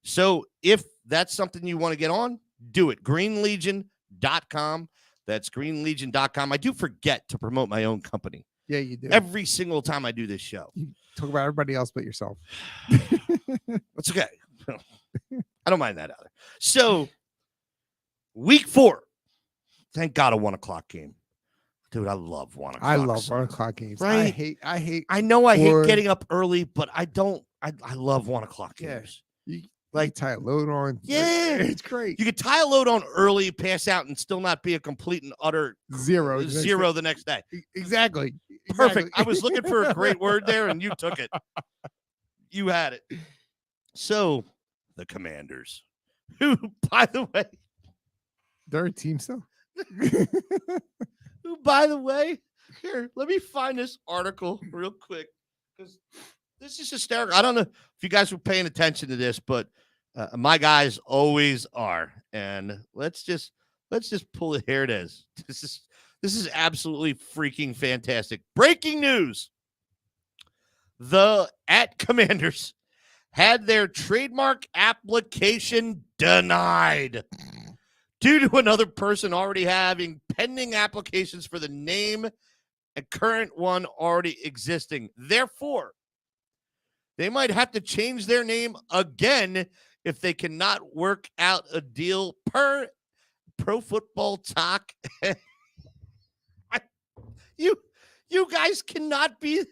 A: So if that's something you want to get on, do it. greenlegion.com. That's greenlegion.com. I do forget to promote my own company.
B: Yeah, you do.
A: Every single time I do this show.
B: You talk about everybody else but yourself.
A: That's okay. I don't mind that either. So, week 4. Thank God a 1 o'clock game. Dude, I love 1 o'clock.
B: I love 1 o'clock games.
A: Right?
B: I hate.
A: I know I hate getting up early, but I don't. I love 1 o'clock games.
B: You
A: Like,
B: tie a load on.
A: Yeah.
B: It's great.
A: You could tie a load on early, pass out, and still not be a complete and utter
B: Zero
A: the next day.
B: Exactly.
A: Perfect. I was looking for a great word there, and you took it. You had it. So, the Commanders, who, by the way,
B: they're a team still.
A: who, by the way, here, let me find this article real quick because this is hysterical. I don't know if you guys were paying attention to this, but my guys always are. And let's just pull it. Here it is. This is absolutely freaking fantastic. Breaking news. The Commanders had their trademark application denied due to another person already having pending applications for the name and current one already existing. Therefore, they might have to change their name again if they cannot work out a deal per Pro Football Talk. You guys cannot be.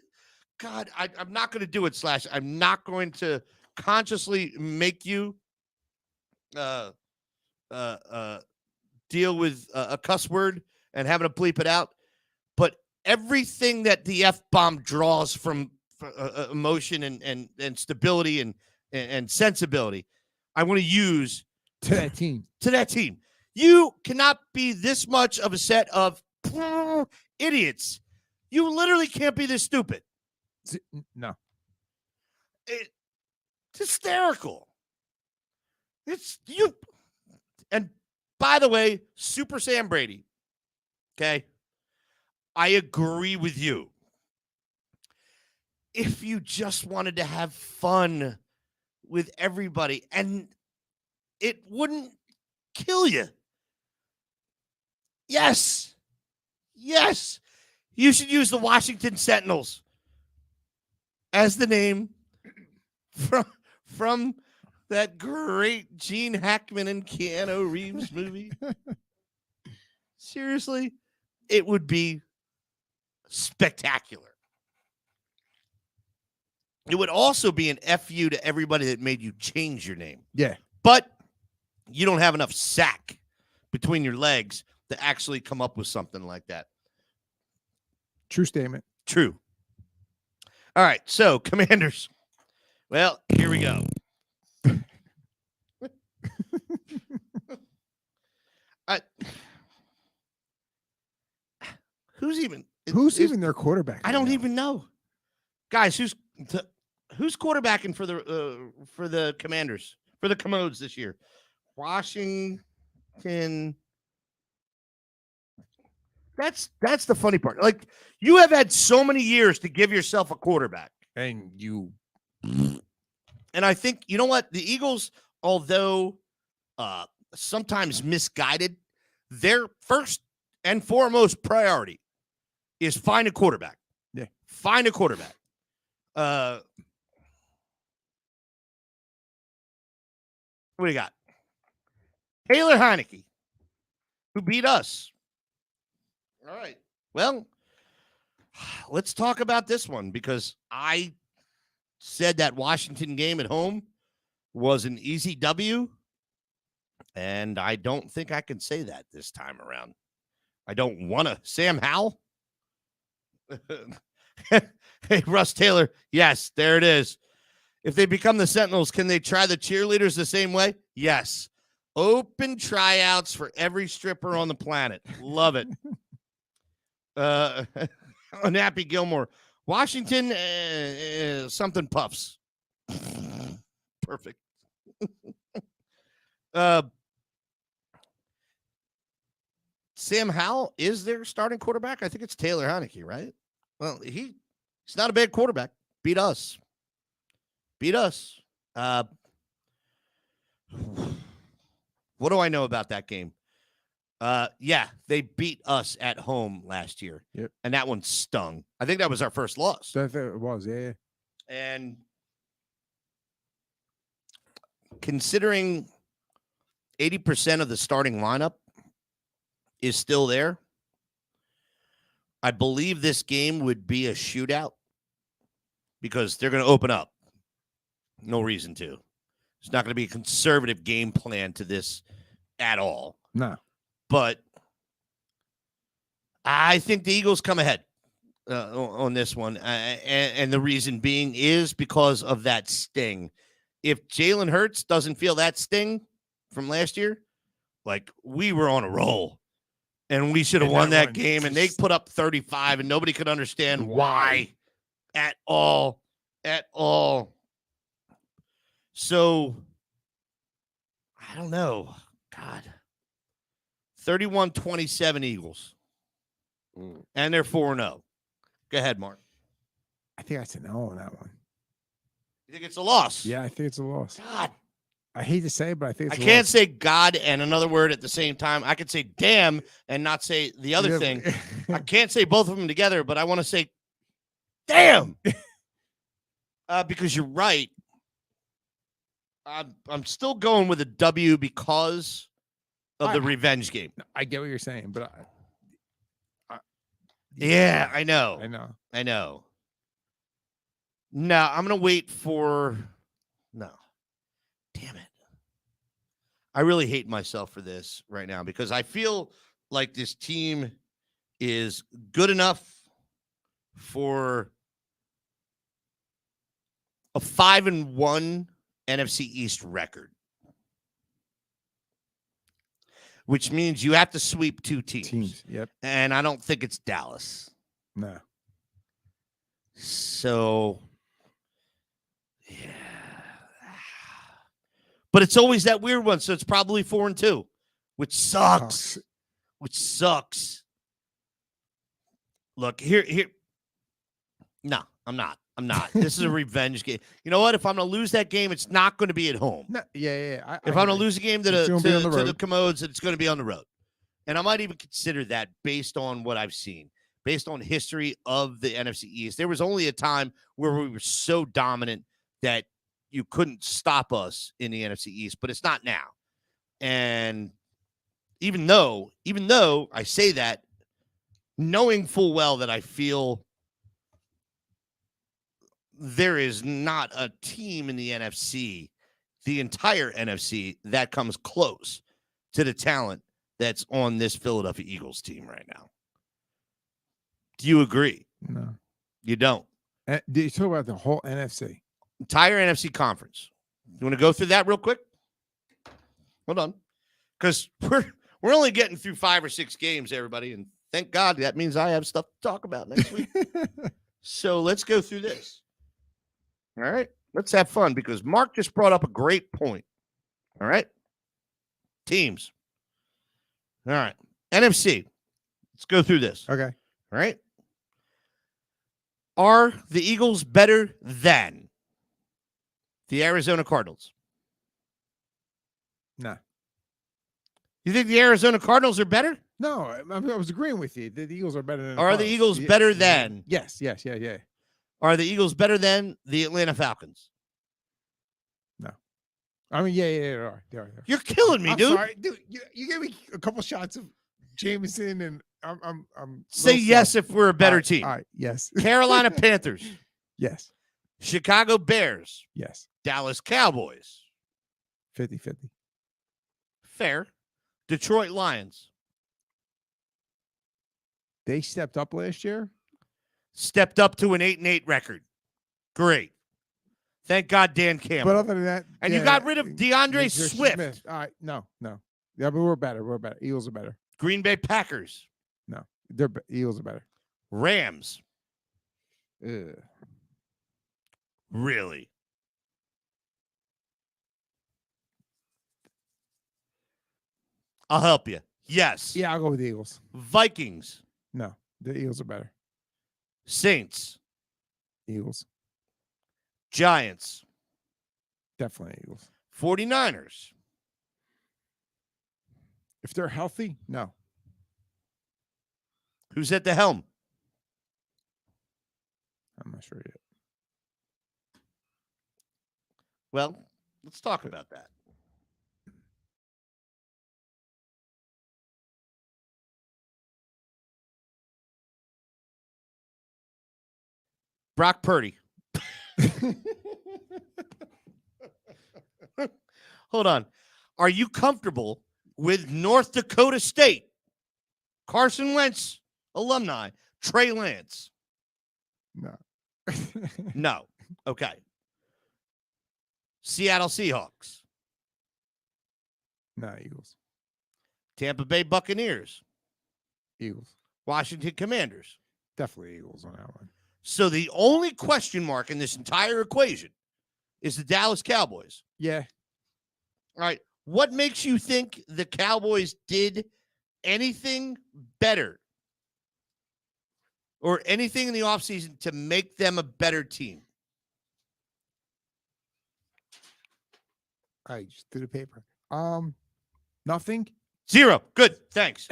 A: God, I'm not going to do it, Slash. I'm not going to consciously make you deal with a cuss word and having to bleep it out. But everything that the F-bomb draws from emotion and stability and sensibility, I want to use
B: to that team.
A: You cannot be this much of a set of idiots. You literally can't be this stupid.
B: No.
A: It's hysterical. It's you. And by the way, Super Sam Brady. Okay. I agree with you. If you just wanted to have fun with everybody and it wouldn't kill you. Yes. You should use the Washington Sentinels as the name from that great Gene Hackman and Keanu Reeves movie. Seriously, it would be spectacular. It would also be an FU to everybody that made you change your name.
B: Yeah.
A: But you don't have enough sack between your legs to actually come up with something like that.
B: True statement.
A: True. All right, so Commanders. Well, here we go. Who's even
B: their quarterback?
A: I don't even know. Guys, who's quarterbacking for the Commanders, for the Commodes this year? Washington. That's the funny part. Like, you have had so many years to give yourself a quarterback.
B: And you.
A: And I think, you know what? The Eagles, although sometimes misguided, their first and foremost priority is find a quarterback.
B: Yeah.
A: Find a quarterback. What do you got? Taylor Heineke. who beat us. All right. Well, let's talk about this one because I said that Washington game at home was an easy W, and I don't think I can say that this time around. I don't want to. Sam Howell? Hey, Russ Taylor. Yes, there it is. If they become the Sentinels, can they try the cheerleaders the same way? Yes. Open tryouts for every stripper on the planet. Love it. Unhappy Gilmore. Washington, something puffs. Perfect. Sam Howell is their starting quarterback. I think it's Taylor Heineke, right? Well, he's not a bad quarterback. Beat us. What do I know about that game? Yeah, they beat us at home last year.
B: Yep.
A: And that one stung. I think that was our first loss.
B: So I think it was, yeah.
A: And considering 80% of the starting lineup is still there, I believe this game would be a shootout because they're going to open up. No reason to. It's not going to be a conservative game plan to this at all.
B: No.
A: But I think the Eagles come ahead on this one. And the reason being is because of that sting. If Jalen Hurts doesn't feel that sting from last year, like we were on a roll and we should have won that game, and they put up 35 and nobody could understand why at all. So I don't know. God. 31-27 Eagles. And they're 4-0. Go ahead, Mark.
B: I think that's an O on that one.
A: You think it's a loss?
B: Yeah, I think it's a loss.
A: God.
B: I hate to say it, but I think it's
A: I
B: a
A: can't
B: loss.
A: say God and another word at the same time. I could say damn and not say the other
B: Yeah,
A: thing. I can't say both of them together, but I want to say damn. Because you're right. I'm still going with a W because of the revenge game.
B: I get what you're saying, but
A: Yeah, I know.
B: I know.
A: No, I'm going to wait for no. Damn it. I really hate myself for this right now because I feel like this team is good enough for a 5-1 NFC East record, which means you have to sweep two teams.
B: Yep.
A: And I don't think it's Dallas.
B: No.
A: So, yeah. But it's always that weird one. So it's probably 4-2, which sucks. Look, here. No, I'm not. This is a revenge game. You know what? If I'm going to lose that game, it's not going to be at home.
B: No, yeah.
A: If I'm going to lose a game to
B: the
A: the Commodes, it's going to be on the road. And I might even consider that based on what I've seen, based on history of the NFC East. There was only a time where we were so dominant that you couldn't stop us in the NFC East, but it's not now. And even though I say that, knowing full well that I feel there is not a team in the NFC, the entire NFC, that comes close to the talent that's on this Philadelphia Eagles team right now. Do you agree?
B: No.
A: You don't.
B: Do you talk about the whole NFC?
A: Entire NFC conference. You want to go through that real quick? Hold on. Because we're only getting through 5 or 6 games, everybody. And thank God that means I have stuff to talk about next week. So let's go through this. All right. Let's have fun because Mark just brought up a great point. All right. Teams. All right. NFC. Let's go through this.
B: Okay.
A: All right. Are the Eagles better than the Arizona Cardinals?
B: No.
A: You think the Arizona Cardinals are better?
B: No, I was agreeing with you. The Eagles are better than.
A: Are the Eagles better than?
B: Yes. Yeah.
A: Are the Eagles better than the Atlanta Falcons?
B: No. I mean, yeah, they are.
A: You're killing me,
B: I'm
A: dude.
B: sorry, dude. You gave me a couple shots of Jameson, and I'm a
A: Say
B: little
A: yes
B: slow.
A: if we're a better
B: All right,
A: team.
B: All right. Yes.
A: Carolina Panthers,
B: Yes.
A: Chicago Bears,
B: Yes.
A: Dallas Cowboys.
B: 50-50.
A: Fair. Detroit Lions.
B: They stepped up last year.
A: Stepped up to an 8-8 record. Great. Thank God Dan Campbell.
B: But other than that,
A: And you got rid of DeAndre Swift.
B: All right. No. Yeah, but we're better. We're better. Eagles are better.
A: Green Bay Packers.
B: No. Eagles are better.
A: Rams.
B: Ugh.
A: Really? I'll help you. Yes.
B: Yeah, I'll go with the Eagles.
A: Vikings.
B: No, the Eagles are better.
A: Saints.
B: Eagles.
A: Giants.
B: Definitely Eagles.
A: 49ers.
B: If they're healthy, no.
A: Who's at the helm?
B: I'm not sure yet.
A: Well, let's talk about that. Brock Purdy. Hold on. Are you comfortable with North Dakota State? Carson Wentz alumni, Trey Lance.
B: No.
A: No. Okay. Seattle Seahawks.
B: No, Eagles.
A: Tampa Bay Buccaneers.
B: Eagles.
A: Washington Commanders.
B: Definitely Eagles on that one.
A: So the only question mark in this entire equation is the Dallas Cowboys.
B: Yeah.
A: All right. What makes you think the Cowboys did anything better or anything in the offseason to make them a better team?
B: I just threw the paper. Nothing.
A: Zero. Good. Thanks.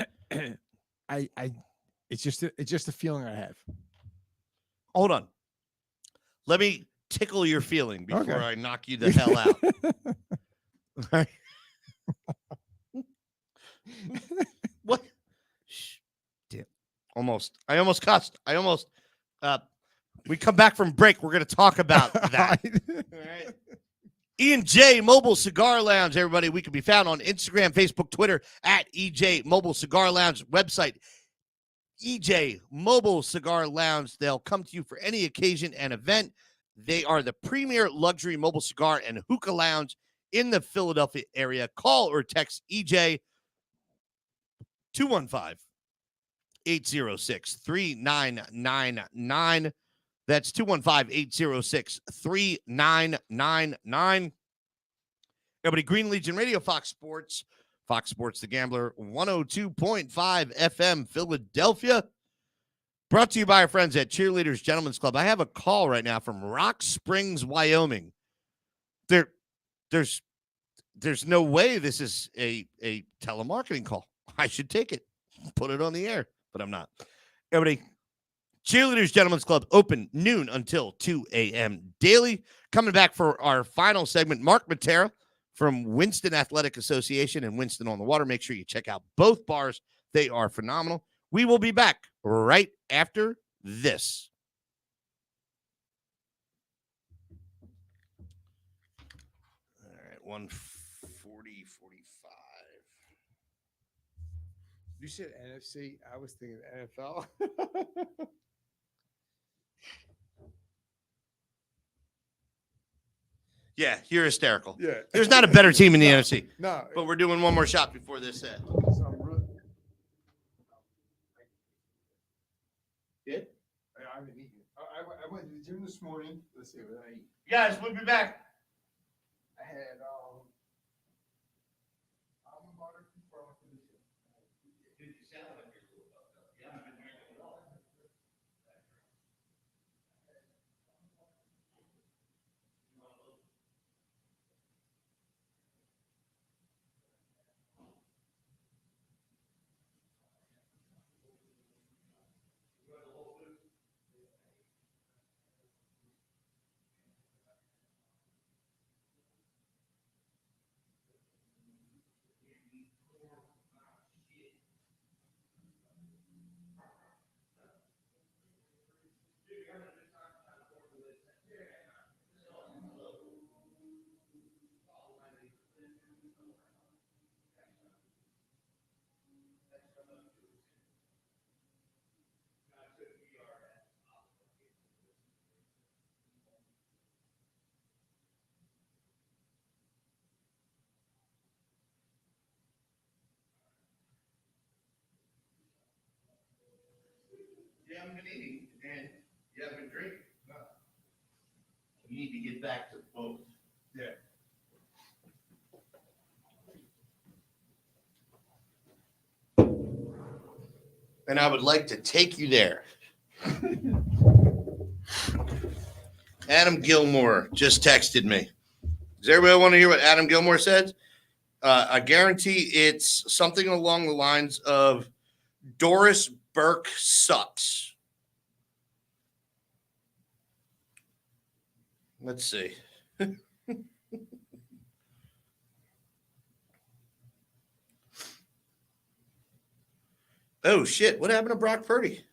B: It's just a feeling I have.
A: Hold on. Let me tickle your feeling before
B: Okay.
A: I knock you the hell out. All right. What? Shh. Damn. Almost. I almost cussed. We come back from break. We're going to talk about that. All right. Ian J. Mobile Cigar Lounge, everybody. We can be found on Instagram, Facebook, Twitter at EJ Mobile Cigar Lounge. Website, EJ Mobile Cigar Lounge. They'll come to you for any occasion and event. They are the premier luxury mobile cigar and hookah lounge in the Philadelphia area. Call or text EJ 215-806-3999. That's 215-806-3999. Everybody, Green Legion Radio, Fox Sports The Gambler, 102.5 FM, Philadelphia. Brought to you by our friends at Cheerleaders Gentlemen's Club. I have a call right now from Rock Springs, Wyoming. There's no way this is a telemarketing call. I should take it, put it on the air, but I'm not. Everybody, Cheerleaders Gentlemen's Club, open noon until 2 a.m. daily. Coming back for our final segment, Mark Matera from Winston Athletic Association and Winston on the Water. Make sure you check out both bars. They are phenomenal. We will be back right after this. All right, 140, 45.
B: You said NFC. I was thinking NFL.
A: Yeah, you're hysterical.
B: Yeah.
A: There's not a better team in the NFC.
B: No.
A: But we're doing one more shot before this.
B: So I'm really,
A: Good?
B: I haven't eaten. I went to the gym this morning. Let's see what I eat.
A: Guys, we'll be back.
B: I had almond butter for the gym.
A: You haven't been eating and you haven't been drinking. No. You need to get back to both.
B: Yeah.
A: And I would like to take you there. Adam Gilmore just texted me. Does everybody want to hear what Adam Gilmore said? I guarantee it's something along the lines of Doris Burke sucks. Let's see. Oh, shit. What happened to Brock Purdy?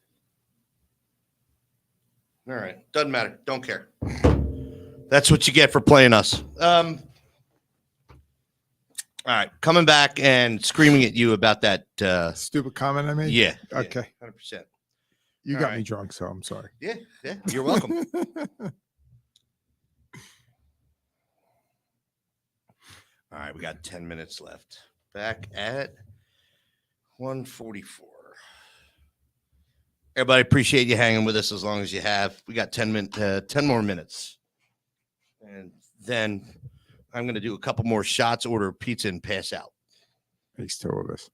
A: All right. Doesn't matter. Don't care. That's what you get for playing us. All right. Coming back and screaming at you about that.
B: Stupid comment I made?
A: Yeah.
B: Okay.
A: 100%.
B: You
A: All
B: got
A: right.
B: me drunk, so I'm sorry.
A: Yeah. You're welcome. All right. We got 10 minutes left. Back at 144. Everybody, appreciate you hanging with us as long as you have. We got 10 more minutes. And then I'm going to do a couple more shots, order a pizza, and pass out.
B: Makes two of us.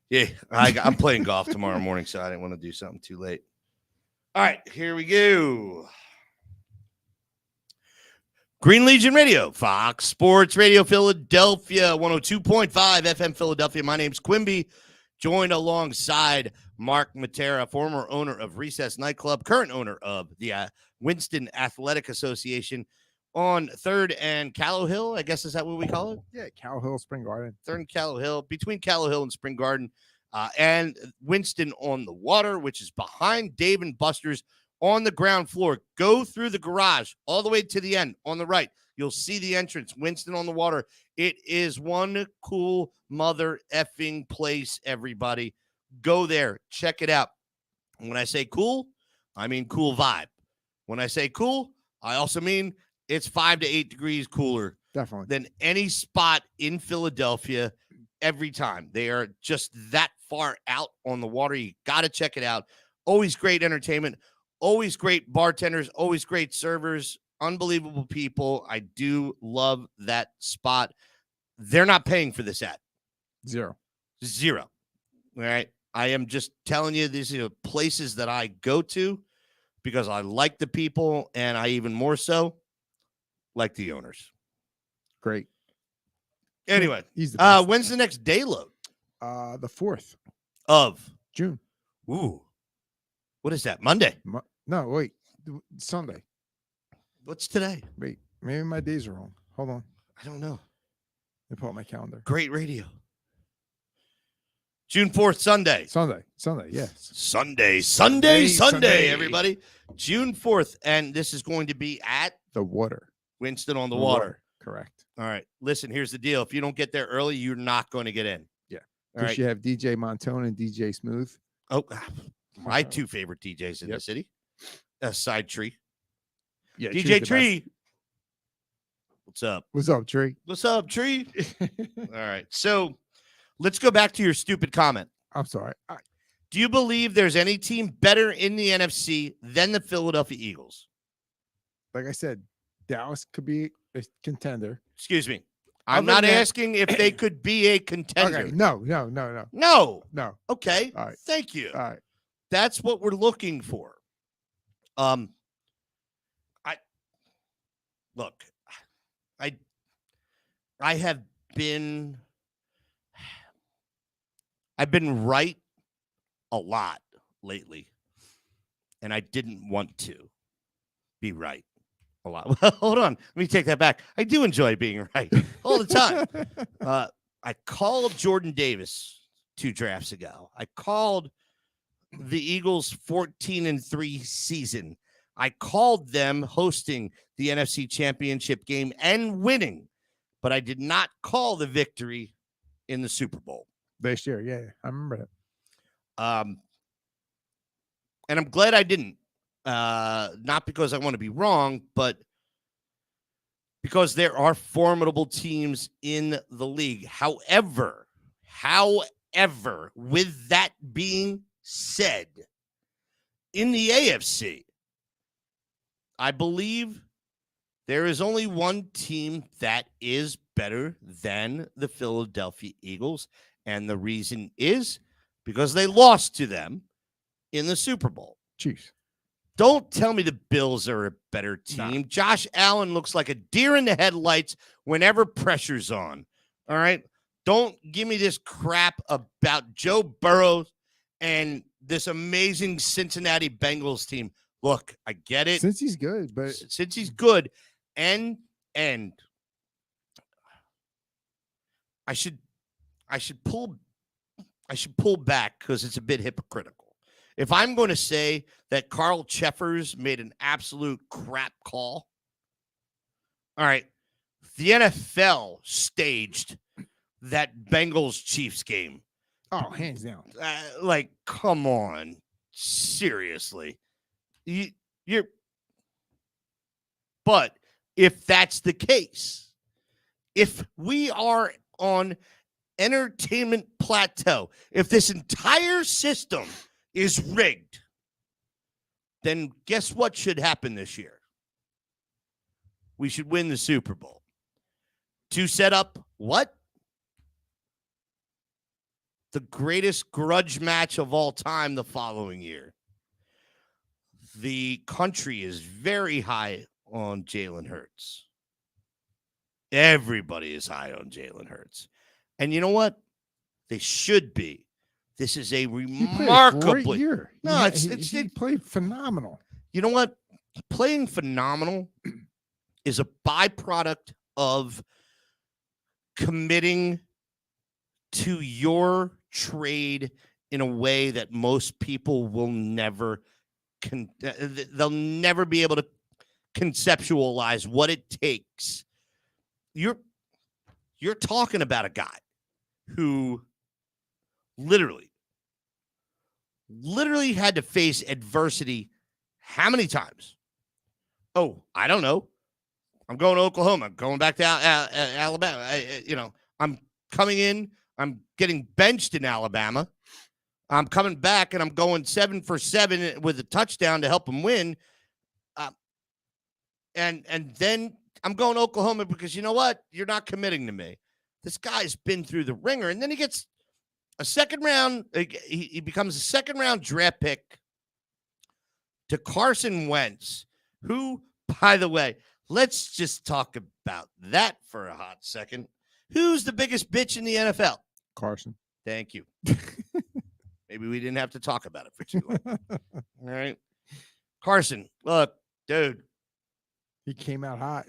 A: Yeah, I'm playing golf tomorrow morning, so I didn't want to do something too late. All right, here we go. Green Legion Radio, Fox Sports Radio Philadelphia, 102.5 FM Philadelphia. My name's Quimby, joined alongside Mark Matera, former owner of Recess Nightclub, current owner of the Winston Athletic Association on 3rd and Callow Hill. I guess is that what we call it?
B: Yeah, Cow Hill, Spring Garden.
A: 3rd and Callow Hill, between Callow Hill and Spring Garden, and Winston on the Water, which is behind Dave and Buster's on the ground floor. Go through the garage all the way to the end on the right. You'll see the entrance, Winston on the Water. It is one cool mother effing place, everybody. Go there. Check it out. When I say cool, I mean cool vibe. When I say cool, I also mean it's 5 to 8 degrees cooler
B: Definitely.
A: than any spot in Philadelphia every time. They are just that far out on the water. You got to check it out. Always great entertainment. Always great bartenders. Always great servers. Unbelievable people. I do love that spot. They're not paying for this ad.
B: Zero.
A: All right. I am just telling you, these are places that I go to because I like the people, and I even more so like the owners.
B: Great.
A: Anyway,
B: He's the best.
A: when's the next day load?
B: The 4th
A: Of
B: June.
A: ooh, what is that? Monday.
B: No, wait. Sunday.
A: What's today?
B: Wait. Maybe my days are wrong. Hold on.
A: I don't know.
B: Let me pull up my calendar.
A: Great radio. June 4th, Sunday.
B: Sunday. Yes.
A: Sunday, everybody. June 4th, and this is going to be at
B: The Water.
A: Winston on the Water.
B: Correct.
A: All right. Listen, here's the deal. If you don't get there early, you're not going to get in.
B: Yeah.
A: All
B: Because
A: right.
B: you have DJ Montone and DJ Smooth.
A: Oh, my two favorite DJs in the city. Side Tree.
B: Yeah.
A: DJ Tree. What's up?
B: What's up, Tree?
A: What's up, Tree? All right. So let's go back to your stupid comment.
B: I'm sorry.
A: Do you believe there's any team better in the NFC than the Philadelphia Eagles?
B: Like I said, Dallas could be a contender.
A: Excuse me. I'm
B: Other
A: not
B: than-
A: asking if they could be a contender.
B: Okay. No.
A: No. Okay.
B: All right.
A: Thank you.
B: All right.
A: That's what we're looking for. I've been right a lot lately, and I didn't want to be right a lot. Well, hold on. Let me take that back. I do enjoy being right all the time. I called Jordan Davis 2 drafts ago. I called the Eagles 14-3 season. I called them hosting the NFC Championship game and winning, but I did not call the victory in the Super Bowl.
B: Last year. Yeah. I remember that.
A: And I'm glad I didn't. Not because I want to be wrong, but because there are formidable teams in the league. However, with that being said, in the AFC, I believe there is only one team that is better than the Philadelphia Eagles. And the reason is because they lost to them in the Super Bowl.
B: Chiefs.
A: Don't tell me the Bills are a better team.
B: Nah.
A: Josh Allen looks like a deer in the headlights whenever pressure's on. All right. Don't give me this crap about Joe Burrow and this amazing Cincinnati Bengals team. Look, I get it.
B: Since he's good, but
A: Since he's good, and I should pull back because it's a bit hypocritical. If I'm going to say that Carl Cheffers made an absolute crap call, all right, the NFL staged that Bengals Chiefs game.
B: oh, hands down.
A: Like, come on, seriously, you're. But if that's the case, if we are on entertainment plateau, if this entire system is rigged, then guess what should happen this year? We should win the Super Bowl. To set up what? The greatest grudge match of all time the following year. The country is very high on Jalen Hurts. Everybody is high on Jalen Hurts. And you know what? They should be. This is a remarkable
B: year.
A: No,
B: he played phenomenal.
A: You know what? Playing phenomenal is a byproduct of committing to your trade in a way that most people will never they'll never be able to conceptualize what it takes. You're talking about a guy who literally had to face adversity how many times? Oh, I don't know. I'm going to Oklahoma. I'm going back to Alabama. I'm coming in. I'm getting benched in Alabama. I'm coming back, and I'm going 7 for 7 with a touchdown to help them win. And then I'm going to Oklahoma because you know what? You're not committing to me. This guy's been through the ringer, and then he gets a second round. He becomes a second round draft pick to Carson Wentz, who, by the way, let's just talk about that for a hot second. Who's the biggest bitch in the NFL?
B: Carson.
A: Thank you. Maybe we didn't have to talk about it for too long. All right. Carson, look, dude.
B: He came out hot.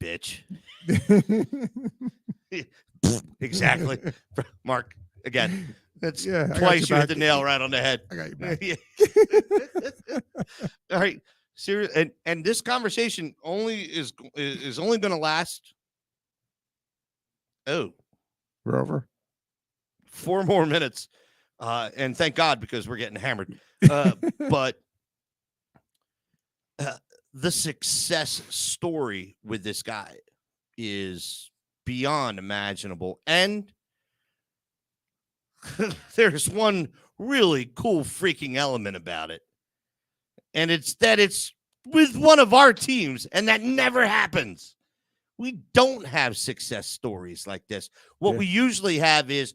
A: Bitch. Exactly. Mark, again, that's twice you hit the nail right on the head.
B: I got you back.
A: All right. Serious, and this conversation is only going to last. Oh,
B: we're over
A: 4 more minutes, and thank God because we're getting hammered. But the success story with this guy is beyond imaginable, and there's one really cool freaking element about it. And it's that it's with one of our teams, and that never happens. We don't have success stories like this. What we usually have is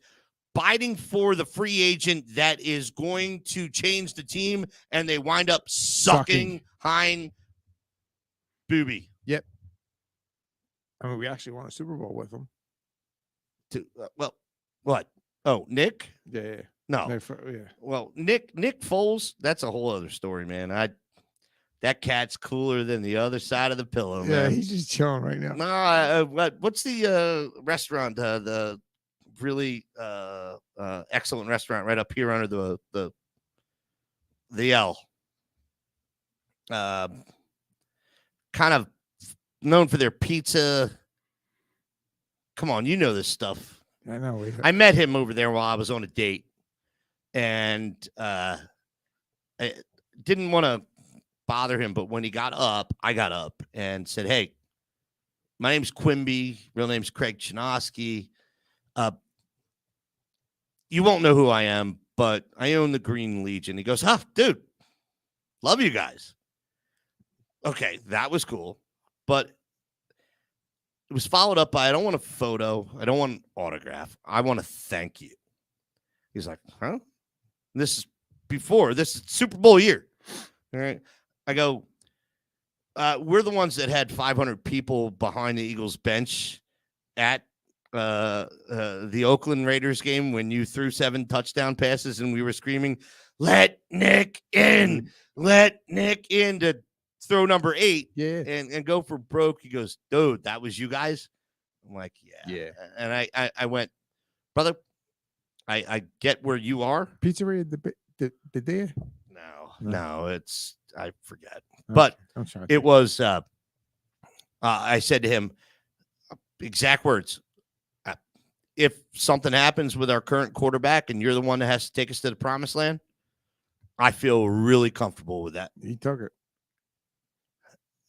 A: biting for the free agent that is going to change the team, and they wind up sucking Hein Booby.
B: Yep. I mean, we actually won a Super Bowl with them.
A: Well, what? Oh, Nick?
B: Yeah.
A: No.
B: Yeah.
A: Well, Nick Foles, that's a whole other story, man. That cat's cooler than the other side of the pillow, man.
B: Yeah, he's just chilling right now.
A: No, what's the restaurant? The really excellent restaurant right up here under the L. Kind of known for their pizza. Come on, you know this stuff.
B: I know.
A: I met him over there while I was on a date, and I didn't want to bother him, but when he got up, I got up and said, "Hey, my name's Quimby. Real name's Craig Chinosky. You won't know who I am, but I own the Green Legion." He goes, "Huh, dude, love you guys." Okay, that was cool, but it was followed up by, "I don't want a photo. I don't want an autograph. I want to thank you." He's like, "Huh?" This is Super Bowl year. All right. I go, we're the ones that had 500 people behind the Eagles bench at the Oakland Raiders game when you threw 7 touchdown passes and we were screaming, "Let Nick in, let Nick in," to throw number 8 and go for broke. He goes, "Dude, that was you guys?" I'm like, "Yeah." And I went, "Brother, I get where you are."
B: Pizzeria the day?
A: No, it's, I forget. But it was, I said to him, exact words, "If something happens with our current quarterback and you're the one that has to take us to the promised land, I feel really comfortable with that."
B: He took it.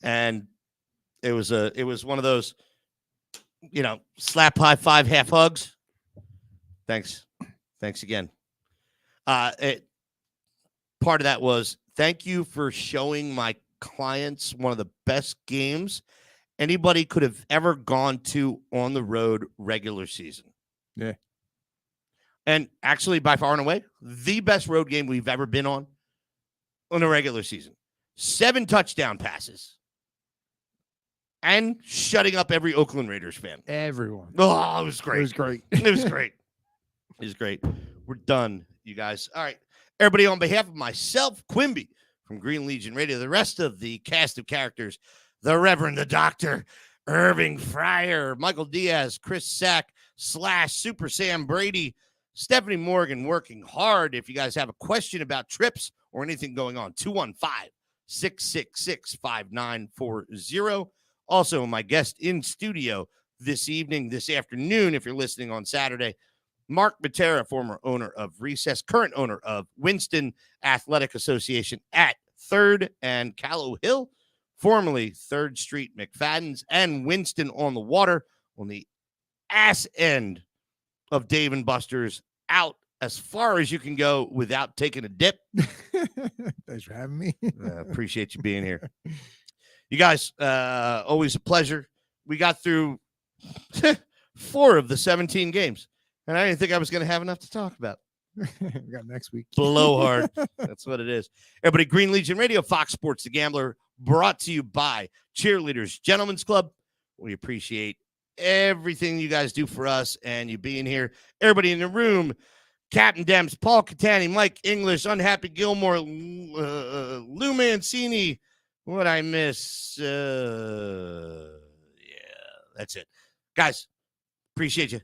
A: And it was one of those, slap, high five, half hugs. Thanks again. Part of that was, thank you for showing my clients one of the best games anybody could have ever gone to on the road regular season.
B: Yeah.
A: And actually, by far and away, the best road game we've ever been on a regular season. 7 touchdown passes. And shutting up every Oakland Raiders fan.
B: Everyone.
A: Oh, it was great.
B: It was great.
A: It was great. It was great. We're done, you guys. All right. Everybody, on behalf of myself, Quimby from Green Legion Radio, the rest of the cast of characters, the Reverend, the Doctor, Irving Fryer, Michael Diaz, Chris Sack, / Super Sam Brady, Stephanie Morgan, working hard. If you guys have a question about trips or anything going on, 215-666-5940. Also, my guest in studio this afternoon, if you're listening on Saturday, Mark Matera, former owner of Recess, current owner of Winston Athletic Association at 3rd and Callow Hill, formerly 3rd Street McFadden's, and Winston on the Water, on the ass end of Dave & Buster's, out as far as you can go without taking a dip.
B: Thanks for having me.
A: Appreciate you being here. You guys, always a pleasure. We got through 4 of the 17 games, and I didn't think I was going to have enough to talk about.
B: We got next week.
A: Blowhard. That's what it is. Everybody, Green Legion Radio, Fox Sports The Gambler, brought to you by Cheerleaders Gentlemen's Club. We appreciate everything you guys do for us and you being here. Everybody in the room, Captain Dems, Paul Catani, Mike English, Unhappy Gilmore, Lou Mancini. What I miss? Yeah, that's it. Guys, appreciate you.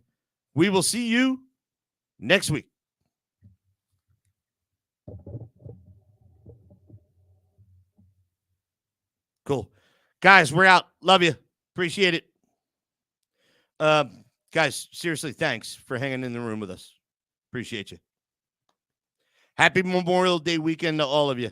A: We will see you next week. Cool. Guys, we're out. Love you. Appreciate it. Guys, seriously, thanks for hanging in the room with us. Appreciate you. Happy Memorial Day weekend to all of you.